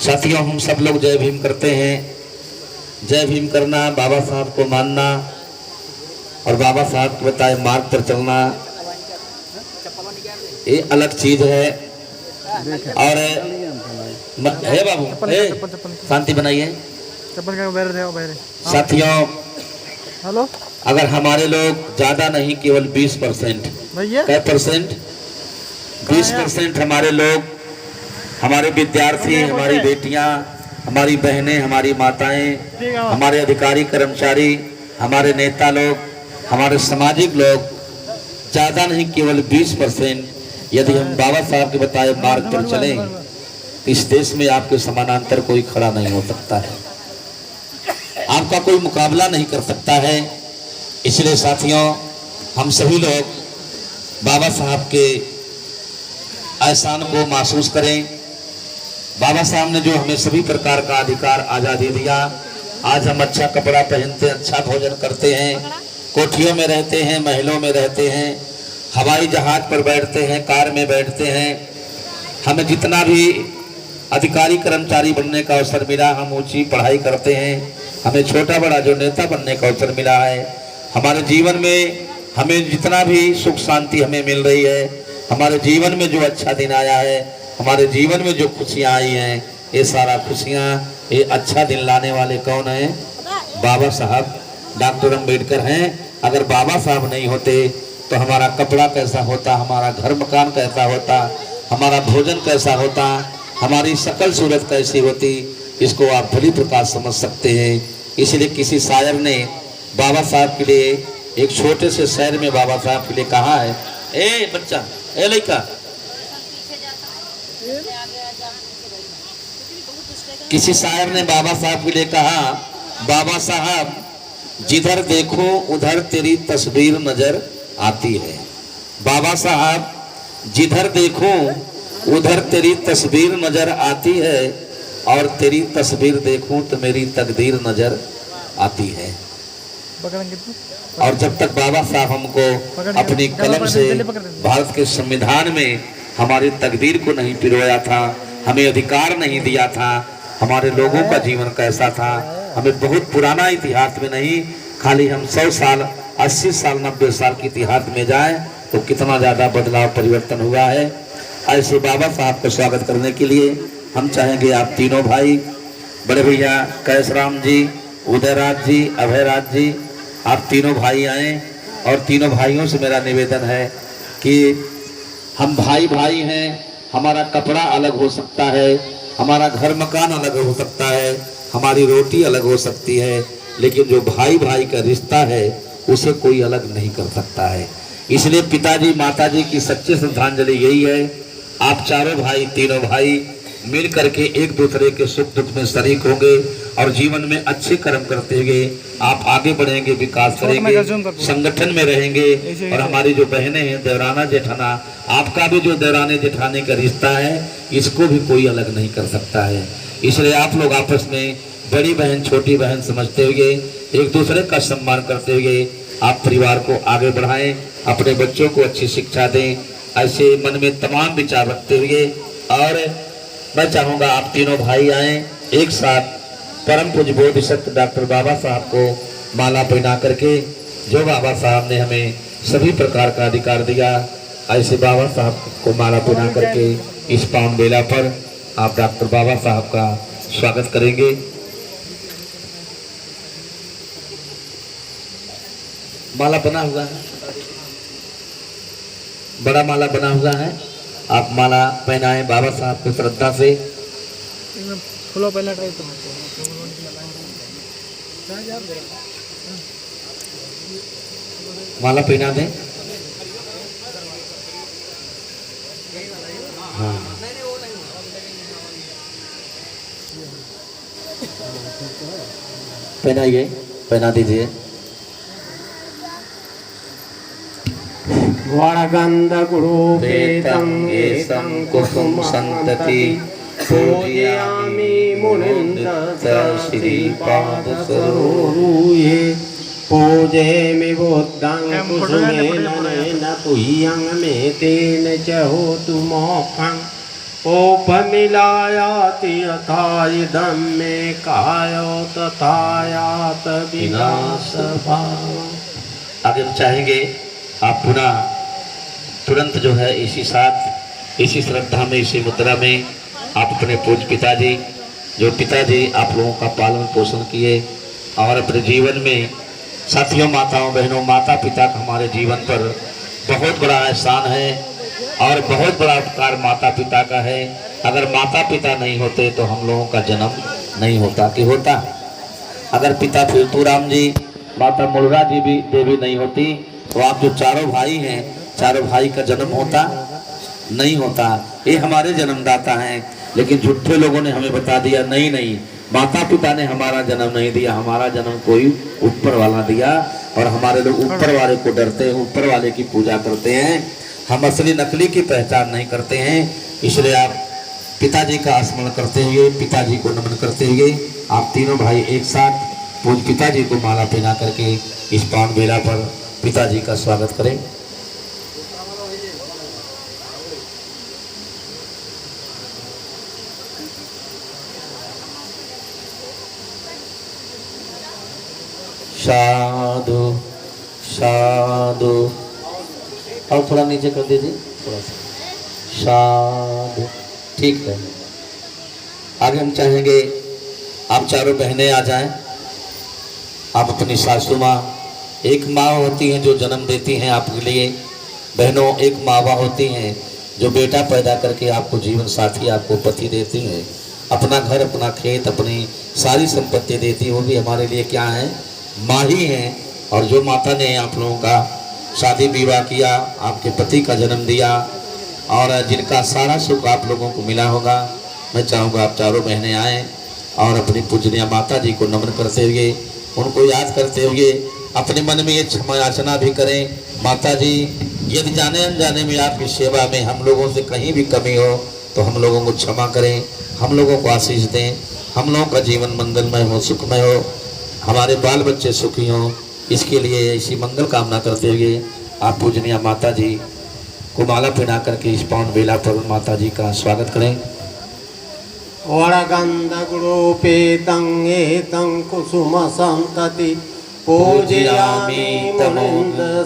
साथियों, हम सब लोग जय भीम करते हैं। जय भीम करना, बाबा साहब को मानना और बाबा साहब के बताए मार्ग पर चलना, ये अलग चीज है। और है बाबू, शांति बनाइए। साथियों, हेलो, अगर हमारे लोग ज्यादा नहीं केवल 20%, क्या परसेंट, 20% हमारे लोग, हमारे विद्यार्थी, हमारी बेटियां, हमारी बहनें, हमारी माताएं, हमारे अधिकारी कर्मचारी, हमारे नेता लोग, हमारे सामाजिक लोग, ज्यादा नहीं केवल 20% यदि हम बाबा साहब के बताए मार्ग पर चलें, इस देश में आपके समानांतर कोई खड़ा नहीं हो सकता है, आपका कोई मुकाबला नहीं कर सकता है। इसलिए साथियों, हम सभी लोग बाबा साहब के एहसान को महसूस करें। बाबा साहब ने जो हमें सभी प्रकार का अधिकार, आज़ादी दिया। आज हम अच्छा कपड़ा पहनते हैं, अच्छा भोजन करते हैं, कोठियों में रहते हैं, महलों में रहते हैं, हवाई जहाज पर बैठते हैं, कार में बैठते हैं। हमें जितना भी अधिकारी कर्मचारी बनने का अवसर मिला, हम ऊंची पढ़ाई करते हैं, हमें छोटा बड़ा जो नेता बनने का अवसर मिला है, हमारे जीवन में हमें जितना भी सुख शांति हमें मिल रही है, हमारे जीवन में जो अच्छा दिन आया है, हमारे जीवन में जो खुशियाँ आई हैं, ये सारा खुशियाँ, ये अच्छा दिन लाने वाले कौन हैं? बाबा साहब डॉक्टर अंबेडकर हैं। अगर बाबा साहब नहीं होते तो हमारा कपड़ा कैसा होता, हमारा घर मकान कैसा होता, हमारा भोजन कैसा होता, हमारी शकल सूरत कैसी होती, इसको आप भली प्रकार समझ सकते हैं। इसलिए किसी शायर ने बाबा साहब के लिए एक छोटे से शहर में बाबा साहब के लिए कहा है, ए बच्चा, ए लड़का, किसी शायर ने बाबा साहब के लिए कहा, बाबा साहब जिधर देखो उधर तेरी तस्वीर नजर आती है। बाबा साहब जिधर देखो उधर तेरी तस्वीर नजर आती है, और तेरी तस्वीर देखूं तो मेरी तकदीर नजर आती है। और जब तक बाबा साहब हमको अपनी कलम से भारत के संविधान में हमारी तकदीर को नहीं पिरोया था, हमें अधिकार नहीं दिया था, हमारे लोगों का जीवन कैसा था, हमें बहुत पुराना इतिहास में नहीं, खाली हम 100 साल 80 साल 90 साल के इतिहास में जाएं तो कितना ज़्यादा बदलाव परिवर्तन हुआ है। ऐसे बाबा साहब का स्वागत करने के लिए हम चाहेंगे आप तीनों भाई, बड़े भैया कैसराम जी, उदयराज जी, अभयराज जी, आप तीनों भाई आए। और तीनों भाइयों से मेरा निवेदन है कि हम भाई भाई हैं, हमारा कपड़ा अलग हो सकता है, हमारा घर मकान अलग हो सकता है, हमारी रोटी अलग हो सकती है, लेकिन जो भाई भाई का रिश्ता है उसे कोई अलग नहीं कर सकता है। इसलिए पिताजी माताजी की सच्ची श्रद्धांजलि यही है, आप चारों भाई तीनों भाई मिल करके एक दूसरे के सुख दुख में शरीक होंगे और जीवन में अच्छे कर्म करते हुए आप आगे बढ़ेंगे, विकास करेंगे, संगठन में रहेंगे। और हमारी जो बहनें हैं देवराना जेठाना, आपका भी जो देवराने जेठाने का रिश्ता है इसको भी कोई अलग नहीं कर सकता है। इसलिए आप लोग आपस में बड़ी बहन छोटी बहन समझते हुए एक दूसरे का सम्मान करते हुए आप परिवार को आगे बढ़ाएं, अपने बच्चों को अच्छी शिक्षा दें, ऐसे मन में तमाम विचार रखते हुए। और मैं चाहूँगा आप तीनों भाई आए एक साथ परम पूज्य बोधिसत्व डॉक्टर बाबा साहब को माला पहना करके, जो बाबा साहब ने हमें सभी प्रकार का अधिकार दिया, ऐसे बाबा साहब को माला पहना करके इस पावन बेला पर आप डॉक्टर बाबा साहब का स्वागत करेंगे। माला बना हुआ है, बड़ा माला बना हुआ है, आप माला पहनाए बाबा साहब को श्रद्धा से। माला पहना दें। हाँ, पहनाइए, पहना दीजिए। वरगन्धगुरुपेतं एतं कुसुम सन्तति पूजयामि मुनीन्द्र श्रीपादसरोरुहे पूजयामि बुद्धं कुसुमेन नयन तुह्यं मे तेन च होतु मोक्षं ओपमिलायाति यथा इदं मे कायो तथा यात विनाशभावम्। आगे हम चाहेंगे आप पुनः तुरंत जो है इसी साथ इसी श्रद्धा में इसी मुद्रा में आप अपने पूज्य पिताजी, जो पिताजी आप लोगों का पालन पोषण किए और अपने जीवन में साथियों माताओं बहनों माता पिता का हमारे जीवन पर बहुत बड़ा एहसान है और बहुत बड़ा उपकार माता पिता का है। अगर माता पिता नहीं होते तो हम लोगों का जन्म नहीं होता कि होता। अगर पिता फिरतूराम जी माता मुलरा जी भी देवी नहीं होती तो आप जो चारों भाई हैं चारों भाई का जन्म होता नहीं होता। ये हमारे जन्मदाता हैं, लेकिन झूठे लोगों ने हमें बता दिया नहीं नहीं माता पिता ने हमारा जन्म नहीं दिया, हमारा जन्म कोई ऊपर वाला दिया। और हमारे लोग ऊपर वाले को डरते हैं, ऊपर वाले की पूजा करते हैं, हम असली नकली की पहचान नहीं करते हैं। इसलिए आप पिताजी का स्मरण करते हुए पिताजी को नमन करते हुए आप तीनों भाई एक साथ पूज्य पिताजी को माला पहना करके इस पावन बेला पर पिताजी का स्वागत करें। साधु साधु, और थोड़ा नीचे कर दीजिए, थोड़ा सा साधु, ठीक है। आगे हम चाहेंगे आप चारों बहनें आ जाएं। आप अपनी सासू माँ, एक माँ होती हैं जो जन्म देती हैं आपके लिए, बहनों एक माँ होती हैं जो बेटा पैदा करके आपको जीवन साथी आपको पति देती हैं, अपना घर अपना खेत अपनी सारी संपत्ति देती है, वो भी हमारे लिए क्या है माँ ही हैं। और जो माता ने आप लोगों का शादी विवाह किया, आपके पति का जन्म दिया और जिनका सारा सुख आप लोगों को मिला होगा, मैं चाहूँगा आप चारों बहनें आएँ और अपनी पूजनीय माता जी को नमन करते हुए उनको याद करते हुए अपने मन में ये क्षमा याचना भी करें। माता जी यदि जाने अनजाने में आपकी सेवा में हम लोगों से कहीं भी कमी हो तो हम लोगों को क्षमा करें, हम लोगों को आशीष दें, हम लोगों का जीवन मंगलमय हो सुखमय हो, हमारे बाल बच्चे सुखी हों। इसके लिए इसी मंगल कामना करते हुए आप पूजनीय माता जी को माला पहना करके इस पावन बेला पर माता जी का स्वागत करें। वरगन्धगुरूपेतं एतं कुसुमसन्तति पूजयामि मुनीन्द्रश्रीपाद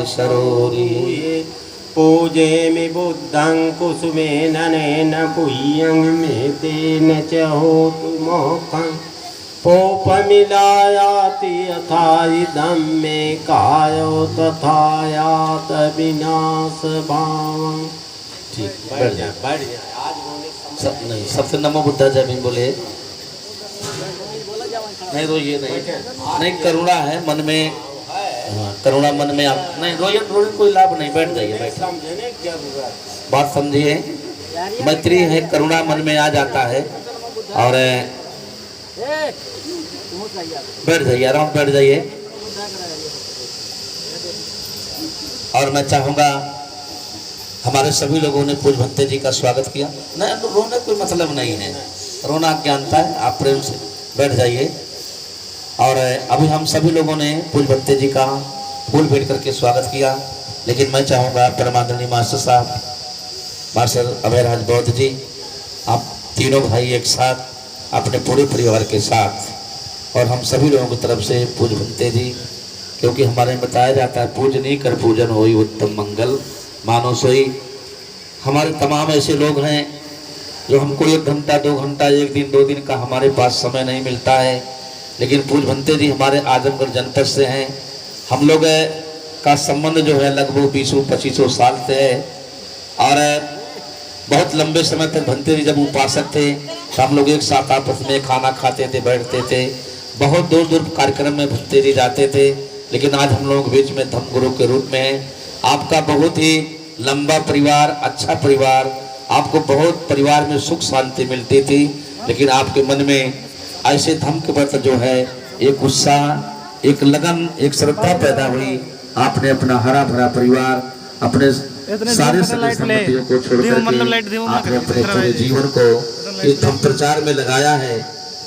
सरोरि पूजयामि बुद्धं कुसुमेन नयन पुह्यं मे तेन च होतु मोक्षं पोपमिलायाति यथा इदं मे कायो तथा यात विनाश भावं। ठीक, बढ़िया सब नहीं, सबसे नमो बुद्धा जय भीम बोले। नहीं रोइए नहीं, करुणा है मन में। हाँ, करुणा मन में आप नहीं रोइए, कोई लाभ नहीं, बैठ जाइए, बैठ। बात समझिए, मैत्री है, करुणा मन में आ जाता है और बैठ जाइए, आराम बैठ जाइए। और मैं चाहूँगा हमारे सभी लोगों ने पूज भंते जी का स्वागत किया। नहीं रोने कोई मतलब नहीं है, रोना अज्ञानता है, आप प्रेम से बैठ जाइए। और अभी हम सभी लोगों ने पूज भंते जी का फूल भेंट करके स्वागत किया, लेकिन मैं चाहूँगा परमादरणीय मास्टर साहब, मास्टर अभयराज बौद्ध जी, आप तीनों भाई एक साथ अपने पूरे परिवार के साथ और हम सभी लोगों की तरफ से पूज भंते जी, क्योंकि हमारे में बताया जाता है पूजनी कर पूजन होई उत्तम मंगल मानो सोई। हमारे तमाम ऐसे लोग हैं जो हमको 1 घंटा 2 घंटा 1 दिन 2 दिन का हमारे पास समय नहीं मिलता है, लेकिन पूज भंते जी हमारे आजमगढ़ जनपद से हैं। हम लोग का संबंध जो है लगभग 20-25 साल से है और बहुत लंबे समय तक भंते जी जब उपासक थे तो हम लोग एक साथ आपस में खाना खाते थे, बैठते थे, बहुत दूर दूर कार्यक्रम में भंते जी जाते थे। लेकिन आज हम लोग बीच में धम्म गुरु के रूप में हैं। आपका बहुत ही लंबा परिवार, अच्छा परिवार, आपको बहुत परिवार में सुख शांति मिलती थी, लेकिन आपके मन में ऐसे धर्म के प्रति जो है एक उत्साह, एक लगन, एक श्रद्धा पैदा हुई। आपने अपना हरा भरा परिवार, अपने सारे संपत्तियों को छोड़ करके आपने अपने पूरे जीवन को इस धर्म प्रचार में लगाया है।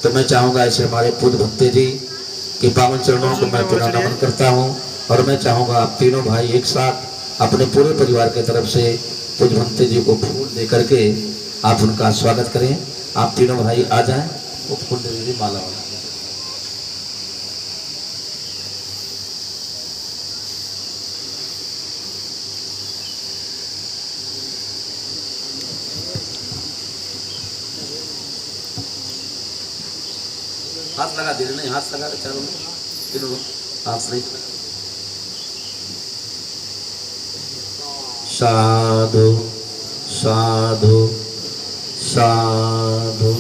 तो मैं चाहूँगा ऐसे हमारे पूज भंते जी के पावन चरणों को मैं पुनः नमन करता हूँ और मैं चाहूँगा आप तीनों भाई एक साथ अपने पूरे परिवार की तरफ से पूज भंते जी को फूल दे करके आप उनका स्वागत करें। आप तीनों भाई आ जाएं, वो फूल दे दीजिए माला वाला। हाथ लगा दीजिए, नहीं हाथ लगा चारों में, तीनों हाथ नहीं। साधु साधु साधु।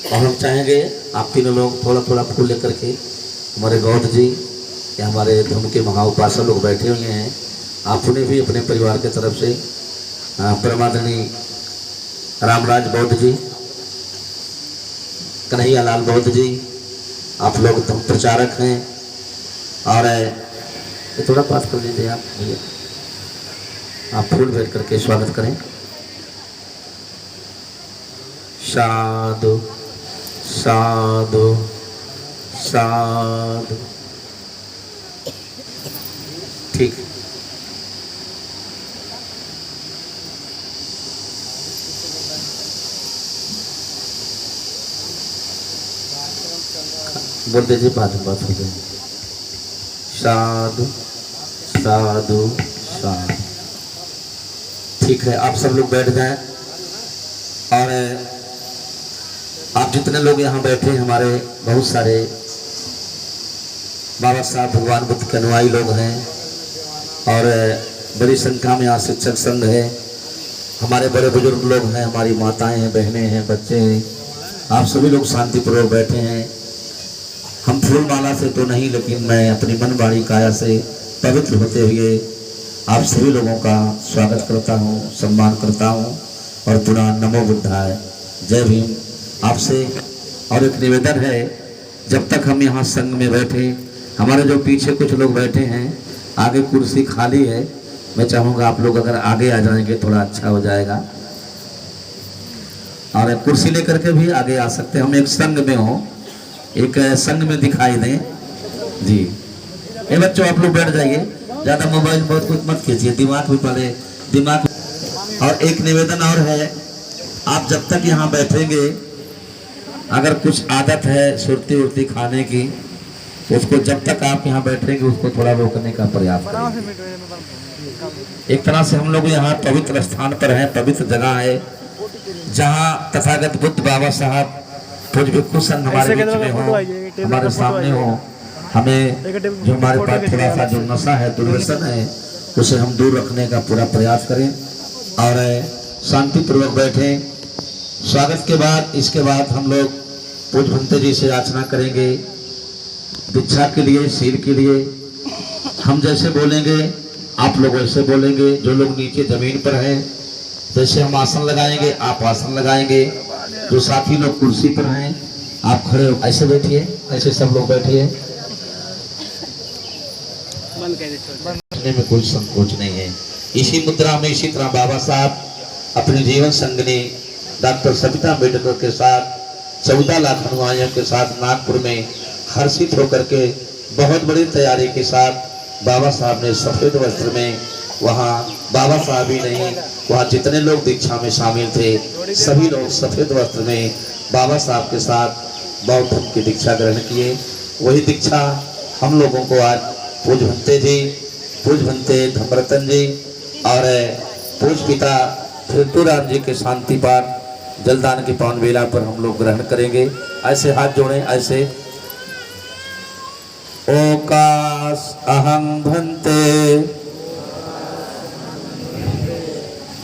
और हम चाहेंगे आप तीनों लोग थोड़ा थोड़ा फूल लेकर के, हमारे गौड़ जी या हमारे धर्म के महाउपासक लोग बैठे हुए हैं, आप उन्हें भी अपने परिवार की तरफ से परमादरणीय रामराज बौद्ध जी, कन्हैया लाल बौद्ध जी, आप लोग धर्म प्रचारक हैं और ये थोड़ा पास कर लीजिए आप भैया, आप फूल भेंट करके स्वागत करें। साधु साधु साधु। ठीक, बोल दीजिए, बात बात हो जाए। साधु साधु साधु। ठीक है, आप सब लोग बैठ जाएं और आप जितने लोग यहाँ बैठे हैं, हमारे बहुत सारे बाबा साहब भगवान बुद्ध के अनुयायी लोग हैं और बड़ी संख्या में यहाँ शिक्षक संघ है, हमारे बड़े बुजुर्ग लोग हैं, हमारी माताएं हैं, बहनें हैं, बच्चे हैं, आप सभी लोग शांतिपूर्वक बैठे हैं। हम फूल माला से तो नहीं, लेकिन मैं अपनी मन वाणी काया से पवित्र होते हुए आप सभी लोगों का स्वागत करता हूँ, सम्मान करता हूँ और पुनः नमो बुद्धाय, जय भीम। आपसे और एक निवेदन है, जब तक हम यहाँ संघ में बैठे, हमारे जो पीछे कुछ लोग बैठे हैं, आगे कुर्सी खाली है, मैं चाहूँगा आप लोग अगर आगे आ जाएंगे थोड़ा अच्छा हो जाएगा और कुर्सी लेकर के भी आगे आ सकते हैं। हम एक संघ में हो, एक संघ में दिखाई दें जी। ये बच्चों आप लोग बैठ जाइए, ज्यादा मोबाइल बहुत कुछ मत खींचिए, दिमाग भी पड़े दिमाग। और एक निवेदन और है, आप जब तक यहाँ बैठेंगे अगर कुछ आदत है सुरती उर्ती खाने की, उसको जब तक आप यहाँ बैठेंगे उसको थोड़ा रोकने का प्रयास करें। एक तरह से हम लोग यहाँ पवित्र स्थान पर हैं, पवित्र जगह है जहाँ तथागत बुद्ध बाबा साहब पूज्य भिक्षु संघ हमारे बीच में हो, हमारे सामने हो। हमें जो हमारे पास थोड़ा सा जो नशा है, दुर्व्यसन है, उसे हम दूर रखने का पूरा प्रयास करें और शांति पूर्वक बैठें। स्वागत के बाद इसके बाद हम लोग पूज्य भंते जी से याचना करेंगे दीक्षा के लिए, शील के लिए। हम जैसे बोलेंगे आप लोग वैसे बोलेंगे। जो लोग नीचे जमीन पर हैं, जैसे हम आसन लगाएंगे आप आसन लगाएंगे। जो साथी लोग कुर्सी पर हैं आप खड़े हो, ऐसे बैठिए, ऐसे सब लोग बैठिए। बैठने में कोई संकोच नहीं है। इसी मुद्रा में इसी तरह बाबा साहब अपनी जीवन संगनी डॉक्टर सविता अम्बेडकर के साथ 14 लाख अनुयायियों के साथ नागपुर में हर्षित होकर के बहुत बड़ी तैयारी के साथ बाबा साहब ने सफेद वस्त्र में, वहाँ बाबा साहब ही नहीं, वहाँ जितने लोग दीक्षा में शामिल थे सभी लोग सफेद वस्त्र में बाबा साहब के साथ बौद्ध धर्म की दीक्षा ग्रहण किए। वही दीक्षा हम लोगों को आज पूज्य भंते जी, पूज्य भंते धम्मरतन जी और पूज्य पिता फिरतूराम जी के शांति पाठ जलदान की पावन बेला पर हम लोग ग्रहण करेंगे। ऐसे हाथ जोड़ें, ऐसे। ओकास अहं भंते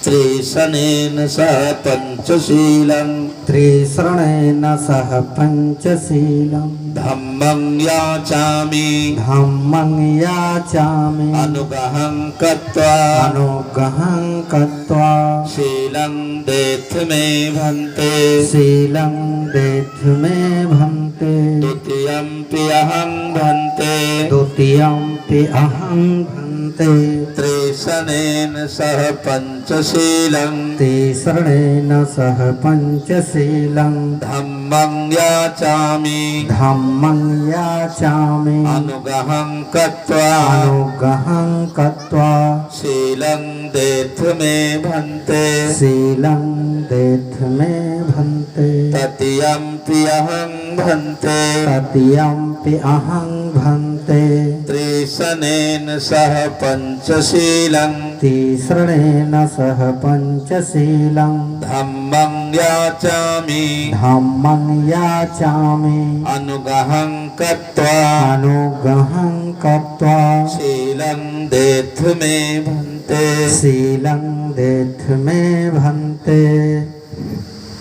त्रिशनेन सह पंचशीलं, त्रिशरणेन सह पंचशीलं, धम्मं याचामि धम्मं याचामि, अनुगहं कृत्वा अनुगहं कृत्वा, शीलं देथ मे भन्ते, शीलं देथ मे भन्ते, द्वितीयंपि अहं भन्ते, द्वितीयंपि अहं भन्ते, त्रिशनेन सह पंचशीलं, त्रिशरणेन सह पंचशीलं, धम्मं याचामि धम्मं याचामि, अनुगहं कृत्वा अनुगहं कृत्वा, शीलं देथ मे भन्ते, शीलं देथ मे भन्ते, तृतीयंपि अहं भन्ते, तृतीयंपि अहं भन्ते, त्रिशनेन सह पंचशीलं, तीसरणेन सह पंचशीलं, धम्मं याचामि धम्मं याचामि, अनुगहं कृत्वा अनुगहं कृत्वा, शीलं देथ मे भन्ते। शीलं देथ मे भन्ते।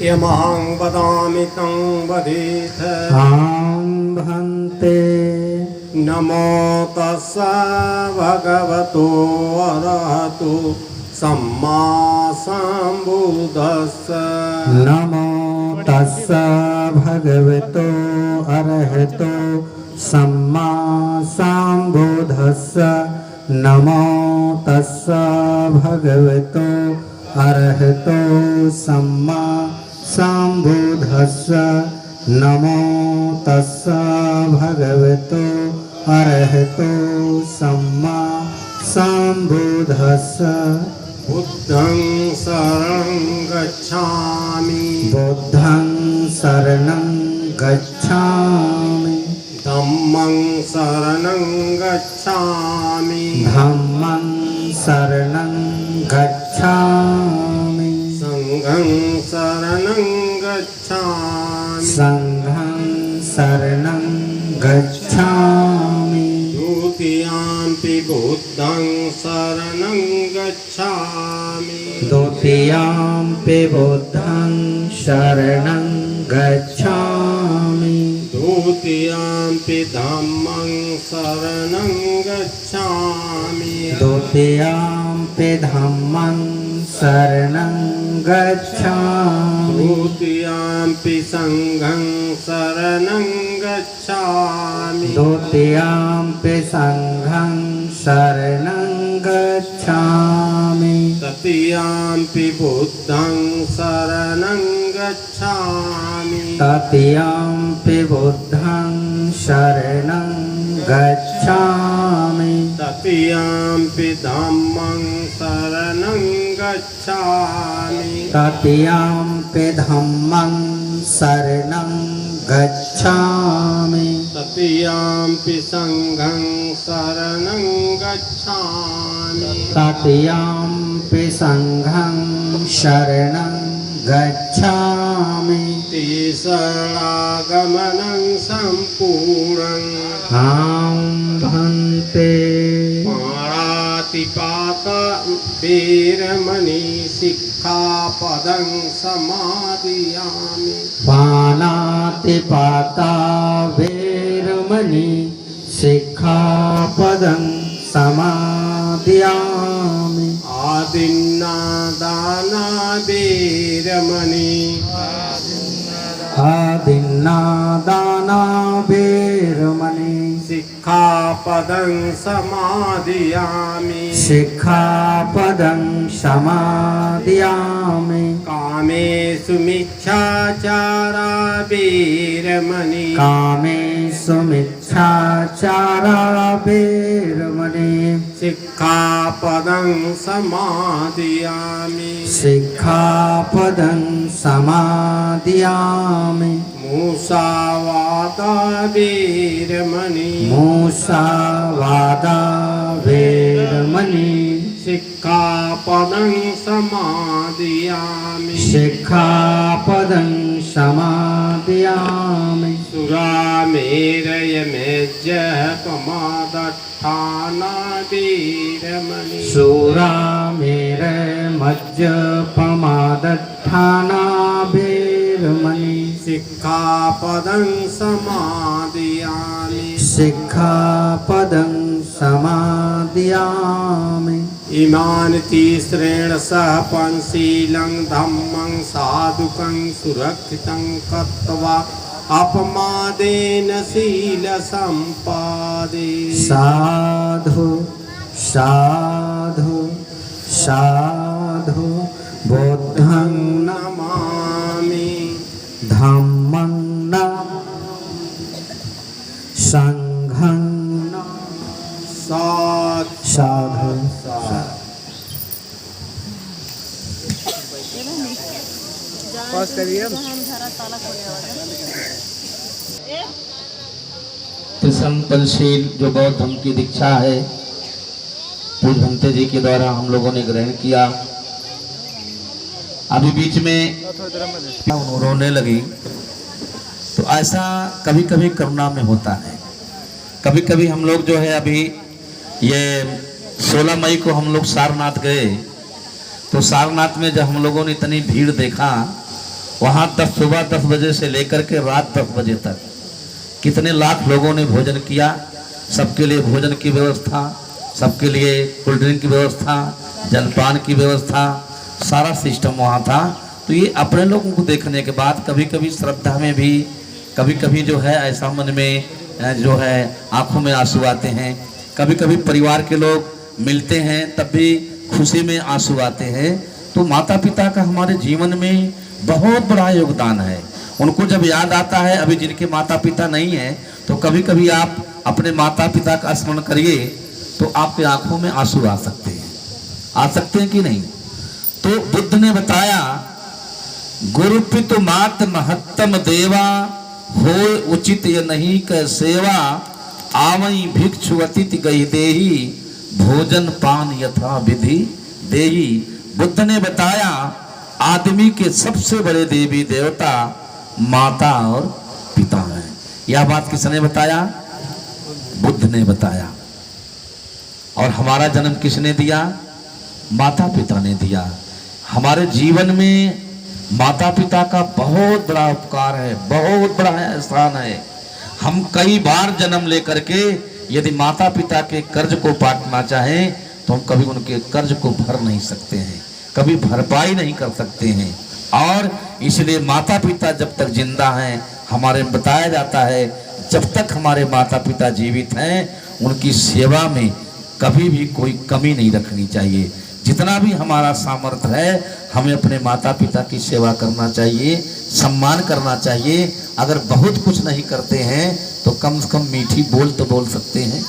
यमहं वदामि तं वदेथ। आं भन्ते। नमो तस्स भगवतो अरहतो सम्मा सम्बुद्धस्स। नमो तस्स भगवतो अरहतो सम्मा सम्बुद्धस्स। नमो तस्स भगवतो अरहतो सम्मा सम्बुद्धस्स। नमो तस्स भगवतो अरहतो सम्मा सम्बुद्धस्स। बुद्धं शरणं गच्छामि। बुद्धं शरणं गच्छामि। धम्मं शरणं गच्छामि। धम्मं शरणं गच्छामि। संघं शरणं गच्छामि। संघं शरणं गच्छामि। द्वितीयाम्पि बुद्धं शरणं गच्छामि। द्वितीयाम्पि बुद्धं शरणं गच्छामि। द्वितीयाम्पि धम्मं शरणं गच्छामि। द्वितीयाम्पि धम्मं शरणं गच्छामि। द्वितीयाम्पि संघं शरणं गच्छामि। द्वितीयाम्पि संघं शरणं गच्छामि। तृतीयाम्पि बुद्धं शरणं गच्छामि। तृतीयाम्पि बुद्धं शरणं गच्छामि। तृतीयाम्पि धम्मं शरणं गच्छामि तृतीयाम्पि धम्मं शरणं गच्छामि तृतीयाम्पि संघं शरणं गच्छामि तृतीयाम्पि संघं शरणं गच्छामि शरणागमनं सम्पूर्णं हां भन्ते पाणातिपात वीरमणि सिक्खापदं समादियामि पानातिपाता वैरमणि सिक्खापदं समादियामि आदिन्नादाना वीरमणि आदिन्नादाना वैरमणि सिक्खापदं समादियामि सिक्खापदं समादियामि कामेषु मिथ्याचारा वीरमणि कामेषु मिथ्याचारा वैरमणि सिक्खापदं समादियामि सिक्खापदं समादियामि मूसावादा वीरमणि मूसावादा वैरमणि सिक्खापदं समादियामि सिक्खापदं समादियामि सुरामेरयमेज्यपमादट्ठाना वीरमणि सुरामेरमज्जपमादट्ठाना वैरमणि सिक्खापदं समादियामि सिक्खापदं समादियामि इमानि तिस्रेण सह पंचशीलं धम्मं साधुकं सुरक्षितं कृत्वा अपमादेन शीलसम्पादे साधु साधु साधु बुद्धं नमामि धम्मं न संघं न साधु साधु पास करिए अब। त्रिसम पंचशील जो बौद्ध धर्म की दीक्षा है पूज्य भंते जी के द्वारा हम लोगों ने ग्रहण किया। अभी बीच में रोने लगी, तो ऐसा कभी कभी करुणा में होता है। कभी कभी हम लोग जो है अभी ये 16 मई को हम लोग सारनाथ गए, तो सारनाथ में जब हम लोगों ने इतनी भीड़ देखा, वहाँ सुबह 10 बजे से लेकर के रात 10 बजे तक कितने लाख लोगों ने भोजन किया। सबके लिए भोजन की व्यवस्था, सबके लिए कोल्ड ड्रिंक की व्यवस्था, जलपान की व्यवस्था, सारा सिस्टम वहाँ था। तो ये अपने लोगों को देखने के बाद कभी कभी श्रद्धा में भी, कभी कभी जो है ऐसा मन में जो है आंखों में आंसू आते हैं। कभी कभी परिवार के लोग मिलते हैं तब भी खुशी में आंसू आते हैं। तो माता पिता का हमारे जीवन में बहुत बड़ा योगदान है। उनको जब याद आता है, अभी जिनके माता पिता नहीं हैं, तो कभी कभी आप अपने माता पिता का स्मरण करिए तो आपके आंखों में आंसू आ सकते हैं। आ सकते हैं कि नहीं? तो बुद्ध ने बताया, गुरु पितु मात महत्तम देवा, हो उचित ये नहीं क सेवा, आवई भिक्षु अतिथि गई देही, भोजन पान यथा विधि देही। बुद्ध ने बताया आदमी के सबसे बड़े देवी देवता माता और पिता हैं। यह बात किसने बताया? बुद्ध ने बताया। और हमारा जन्म किसने दिया? माता पिता ने दिया। हमारे जीवन में माता पिता का बहुत बड़ा उपकार है, बहुत बड़ा स्थान है। हम कई बार जन्म लेकर के यदि माता पिता के कर्ज को पाटना चाहें तो हम कभी उनके कर्ज को भर नहीं सकते हैं, कभी भरपाई नहीं कर सकते हैं। और इसलिए माता पिता जब तक जिंदा हैं, हमारे में बताया जाता है जब तक हमारे माता पिता जीवित हैं उनकी सेवा में कभी भी कोई कमी नहीं रखनी चाहिए। जितना भी हमारा सामर्थ्य है हमें अपने माता पिता की सेवा करना चाहिए, सम्मान करना चाहिए। अगर बहुत कुछ नहीं करते हैं तो कम से कम मीठी बोल तो बोल सकते हैं।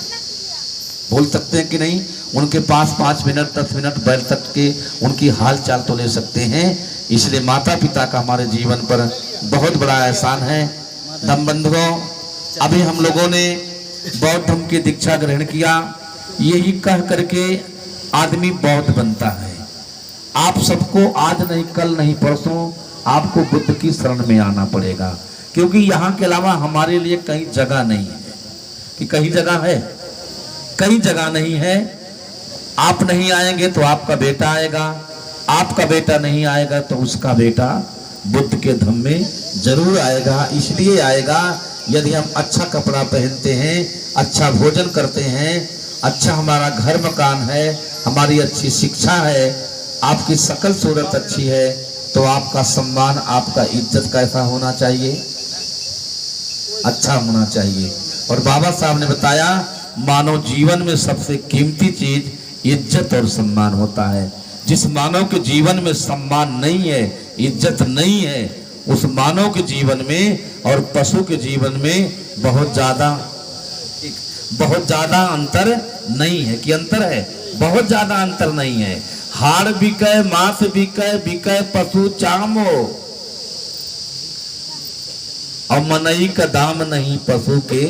बोल सकते हैं कि नहीं? उनके पास 5 मिनट 10 मिनट बैठ सक के उनकी हाल चाल तो ले सकते हैं। इसलिए माता पिता का हमारे जीवन पर बहुत बड़ा एहसान है। धम्म बंधुओं, अभी हम लोगों ने बौद्ध धर्म की दीक्षा ग्रहण किया। यही कह करके आदमी बौद्ध बनता है। आप सबको आज नहीं कल नहीं परसों आपको बुद्ध की शरण में आना पड़ेगा, क्योंकि यहाँ के अलावा हमारे लिए कहीं जगह नहीं है। कि कहीं जगह है? कहीं जगह नहीं है। आप नहीं आएंगे तो आपका बेटा आएगा, आपका बेटा नहीं आएगा तो उसका बेटा बुद्ध के धम्म में जरूर आएगा। इसलिए आएगा यदि हम अच्छा कपड़ा पहनते हैं, अच्छा भोजन करते हैं, अच्छा हमारा घर मकान है, हमारी अच्छी शिक्षा है, आपकी सकल सूरत अच्छी है, तो आपका सम्मान, आपका इज्जत कैसा होना चाहिए? अच्छा होना चाहिए। और बाबा साहब ने बताया मानव जीवन में सबसे कीमती चीज इज्जत और सम्मान होता है। जिस मानव के जीवन में सम्मान नहीं है, इज्जत नहीं है, उस मानव के जीवन में और पशु के जीवन में बहुत ज्यादा अंतर नहीं है। कि अंतर है? बहुत ज्यादा अंतर नहीं है। हाड़ बिकै, मांस बिकै, बिकै पशु चामो, और मनई का दाम नहीं पशु के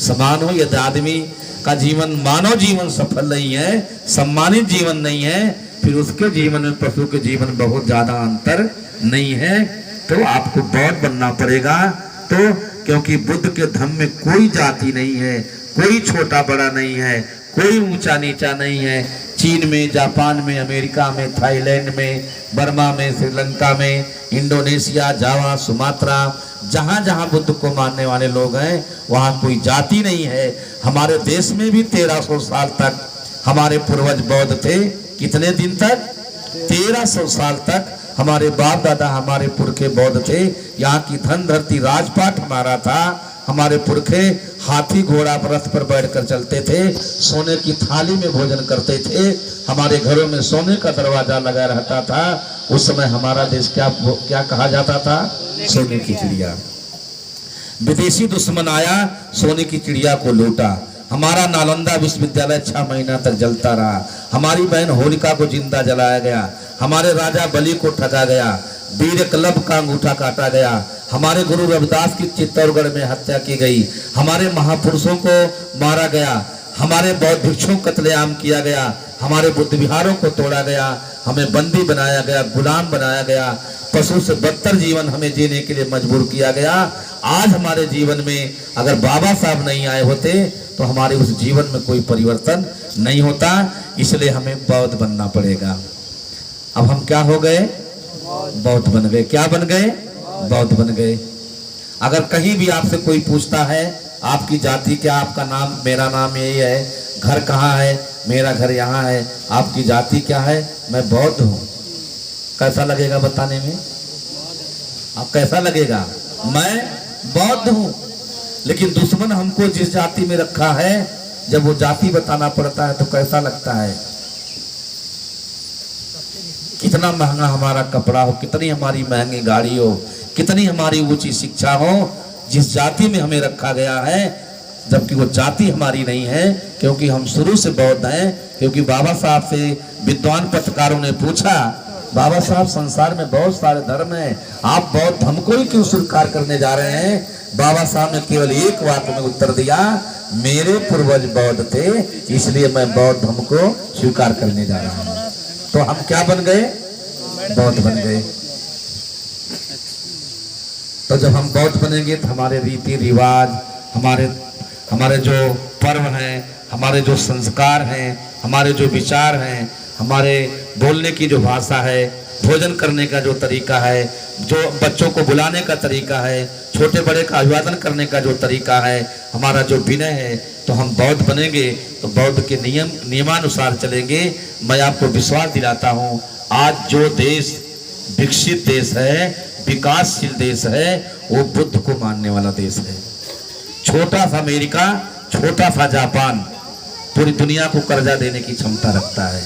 समान हो। यदि आदमी का जीवन, मानव जीवन सफल नहीं है, सम्मानित जीवन नहीं है, फिर उसके जीवन में पशु के जीवन बहुत ज्यादा अंतर नहीं है। तो आपको बौद्ध बनना पड़ेगा। तो क्योंकि बुद्ध के धम्म में कोई जाति नहीं है, कोई छोटा बड़ा नहीं है, कोई ऊंचा नीचा नहीं है। चीन में, जापान में, अमेरिका में, थाईलैंड में, बर्मा में, श्रीलंका में, इंडोनेशिया, जावा, सुमात्रा, जहां जहां बुद्ध को मानने वाले लोग हैं वहां कोई जाति नहीं है। हमारे देश में भी 1300 साल तक हमारे पूर्वज बौद्ध थे। कितने दिन तक? 1300 साल तक हमारे बाप दादा, हमारे पुरखे बौद्ध थे। यहाँ की धन धरती राजपाट हमारा था। हमारे पुरखे हाथी घोड़ा रथ पर बैठकर चलते थे, सोने की थाली में भोजन करते थे, हमारे घरों में सोने का दरवाजा लगा रहता था। उस समय हमारा देश क्या कहा जाता था? सोने की चिड़िया। विदेशी दुश्मन आया, सोने की चिड़िया को लूटा। हमारा नालंदा विश्वविद्यालय 6 महीना तक जलता रहा। हमारी बहन होलिका को जिंदा जलाया गया। हमारे राजा बलि को ठगा गया। वीर एकलव्य का अंगूठा काटा गया। हमारे गुरु रविदास की चित्तौड़गढ़ में हत्या की गई। हमारे महापुरुषों को मारा गया। हमारे बौद्ध भिक्षुओं को कत्लेआम किया गया। हमारे बुद्ध विहारों को तोड़ा गया। हमें बंदी बनाया गया, गुलाम बनाया गया। पशु से बदतर जीवन हमें जीने के लिए मजबूर किया गया। आज हमारे जीवन में अगर बाबा साहब नहीं आए होते तो हमारे उस जीवन में कोई परिवर्तन नहीं होता। इसलिए हमें बौद्ध बनना पड़ेगा। अब हम क्या हो गए? बौद्ध बन गए। क्या बन गए? बौद्ध बन गए। अगर कहीं भी आपसे कोई पूछता है आपकी जाति क्या, आपका नाम, मेरा नाम यही है, घर कहाँ है, मेरा घर यहाँ है, आपकी जाति क्या है, मैं बौद्ध हूँ, कैसा लगेगा बताने में? आप कैसा लगेगा? मैं बौद्ध हूँ। लेकिन दुश्मन हमको जिस जाति में रखा है, जब वो जाति बताना पड़ता है तो कैसा लगता है? कितना महंगा हमारा कपड़ा हो, कितनी हमारी महंगी गाड़ी हो, कितनी हमारी ऊंची शिक्षा हो, जिस जाति में हमें रखा गया है, जबकि वो जाति हमारी नहीं है, क्योंकि हम शुरू से बौद्ध हैं। क्योंकि बाबा साहब से विद्वान पत्रकारों ने पूछा, बाबा साहब संसार में बहुत सारे धर्म हैं, आप बौद्ध धर्म को ही क्यों स्वीकार करने जा रहे हैं? बाबा साहब ने केवल एक वाक्य में उत्तर दिया, मेरे पूर्वज बौद्ध थे, इसलिए मैं बौद्ध धर्म को स्वीकार करने जा रहा हूँ। तो हम क्या बन गए? बौद्ध बन गए। तो जब हम बौद्ध बनेंगे तो हमारे रीति रिवाज, हमारे जो पर्व हैं, हमारे जो संस्कार हैं, हमारे जो विचार हैं, हमारे बोलने की जो भाषा है, भोजन करने का जो तरीका है, जो बच्चों को बुलाने का तरीका है, छोटे बड़े का अभिवादन करने का जो तरीका है, हमारा जो विनय है, तो हम बौद्ध बनेंगे तो बौद्ध के नियमानुसार चलेंगे। मैं आपको विश्वास दिलाता हूँ, आज जो देश विकसित देश है, विकासशील देश है, वो बुद्ध को मानने वाला देश है। छोटा सा अमेरिका, छोटा सा जापान पूरी दुनिया को कर्जा देने की क्षमता रखता है,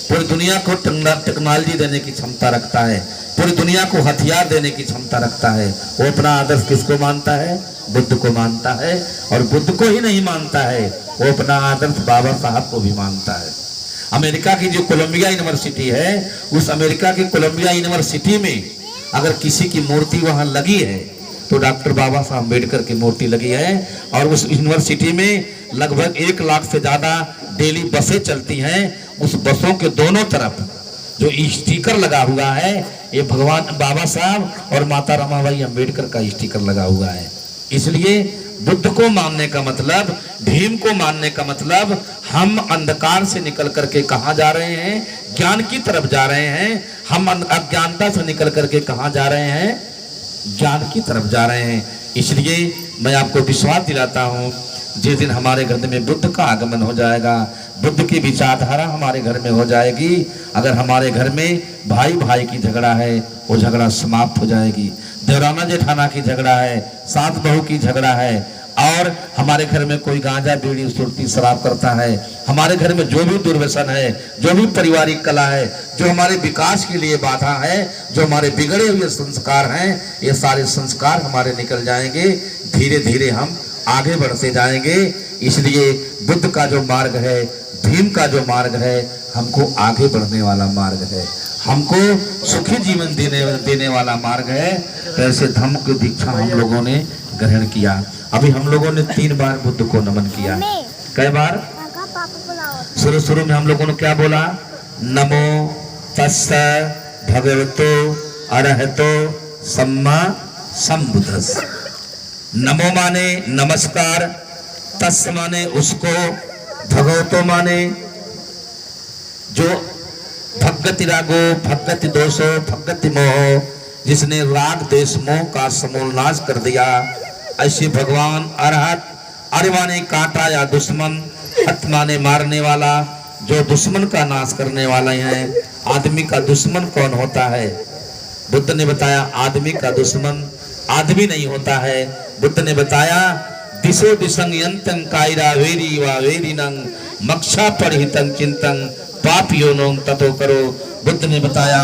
पूरी दुनिया को टेक्नोलॉजी देने की क्षमता रखता है, पूरी दुनिया को हथियार देने की क्षमता रखता है। वो अपना आदर्श किसको मानता है? बुद्ध को मानता है। और बुद्ध को ही नहीं मानता है, वो अपना आदर्श बाबा साहब को भी मानता है। अमेरिका की जो कोलंबिया यूनिवर्सिटी है, उस अमेरिका की कोलंबिया यूनिवर्सिटी में अगर किसी की मूर्ति वहां लगी है तो डॉक्टर बाबा साहब अम्बेडकर की मूर्ति लगी है। और उस यूनिवर्सिटी में लगभग 1 लाख से ज्यादा डेली बसें चलती हैं। उस बसों के दोनों तरफ जो स्टिकर लगा हुआ है, ये भगवान बाबा साहब और माता रमाबाई अम्बेडकर का स्टिकर लगा हुआ है। इसलिए बुद्ध को मानने का मतलब, भीम को मानने का मतलब, हम अंधकार से निकल करके कहाँ जा रहे हैं? ज्ञान की तरफ जा रहे हैं। हम अज्ञानता से निकल करके कहाँ जा रहे हैं? ज्ञान की तरफ जा रहे हैं। इसलिए मैं आपको विश्वास दिलाता हूँ, जिस दिन हमारे घर में बुद्ध का आगमन हो जाएगा, बुद्ध की विचारधारा हमारे घर में हो जाएगी, अगर हमारे घर में भाई भाई की झगड़ा है, वो झगड़ा समाप्त हो जाएगी। देवराना जेठाना की झगड़ा है, सास बहू की झगड़ा है, और हमारे घर में कोई गांजा बीड़ी सुरती शराब करता है, हमारे घर में जो भी दुर्व्यसन है, जो भी पारिवारिक कला है, जो हमारे विकास के लिए बाधा है, जो हमारे बिगड़े हुए संस्कार हैं, ये सारे संस्कार हमारे निकल जाएंगे। धीरे धीरे हम आगे बढ़ते जाएंगे। इसलिए बुद्ध का जो मार्ग है, भीम का जो मार्ग है, हमको आगे बढ़ने वाला मार्ग है, हमको सुखी जीवन देने वाला मार्ग है। ऐसे धम्म की दीक्षा हम लोगों ने ग्रहण किया। अभी हम लोगों ने 3 बार बुद्ध को नमन किया। कई बार? शुरू में हम लोगों ने क्या बोला? नमो तस्स भगवतो अरहतो सम्मा संबुद्धस्स। नमो माने नमस्कार, तस्स माने उसको, भगवतो माने जो भगति रागो भगति दोषो भगति मोह, जिसने राग देश मोह का समूल नाश कर दिया, ऐसे भगवान अरहत, अरे माने कांटा या दुश्मन, हत माने मारने वाला, जो दुश्मन का नाश करने वाला है। आदमी का दुश्मन कौन होता है? बुद्ध ने बताया आदमी का दुश्मन आदमी नहीं होता है। बुद्ध ने बताया दिशो दिशंग यंतं कायरा वेरी वा वेरिनं मक्षा परिहितं चिंतं पाप योनों ततो करो। बुद्ध ने बताया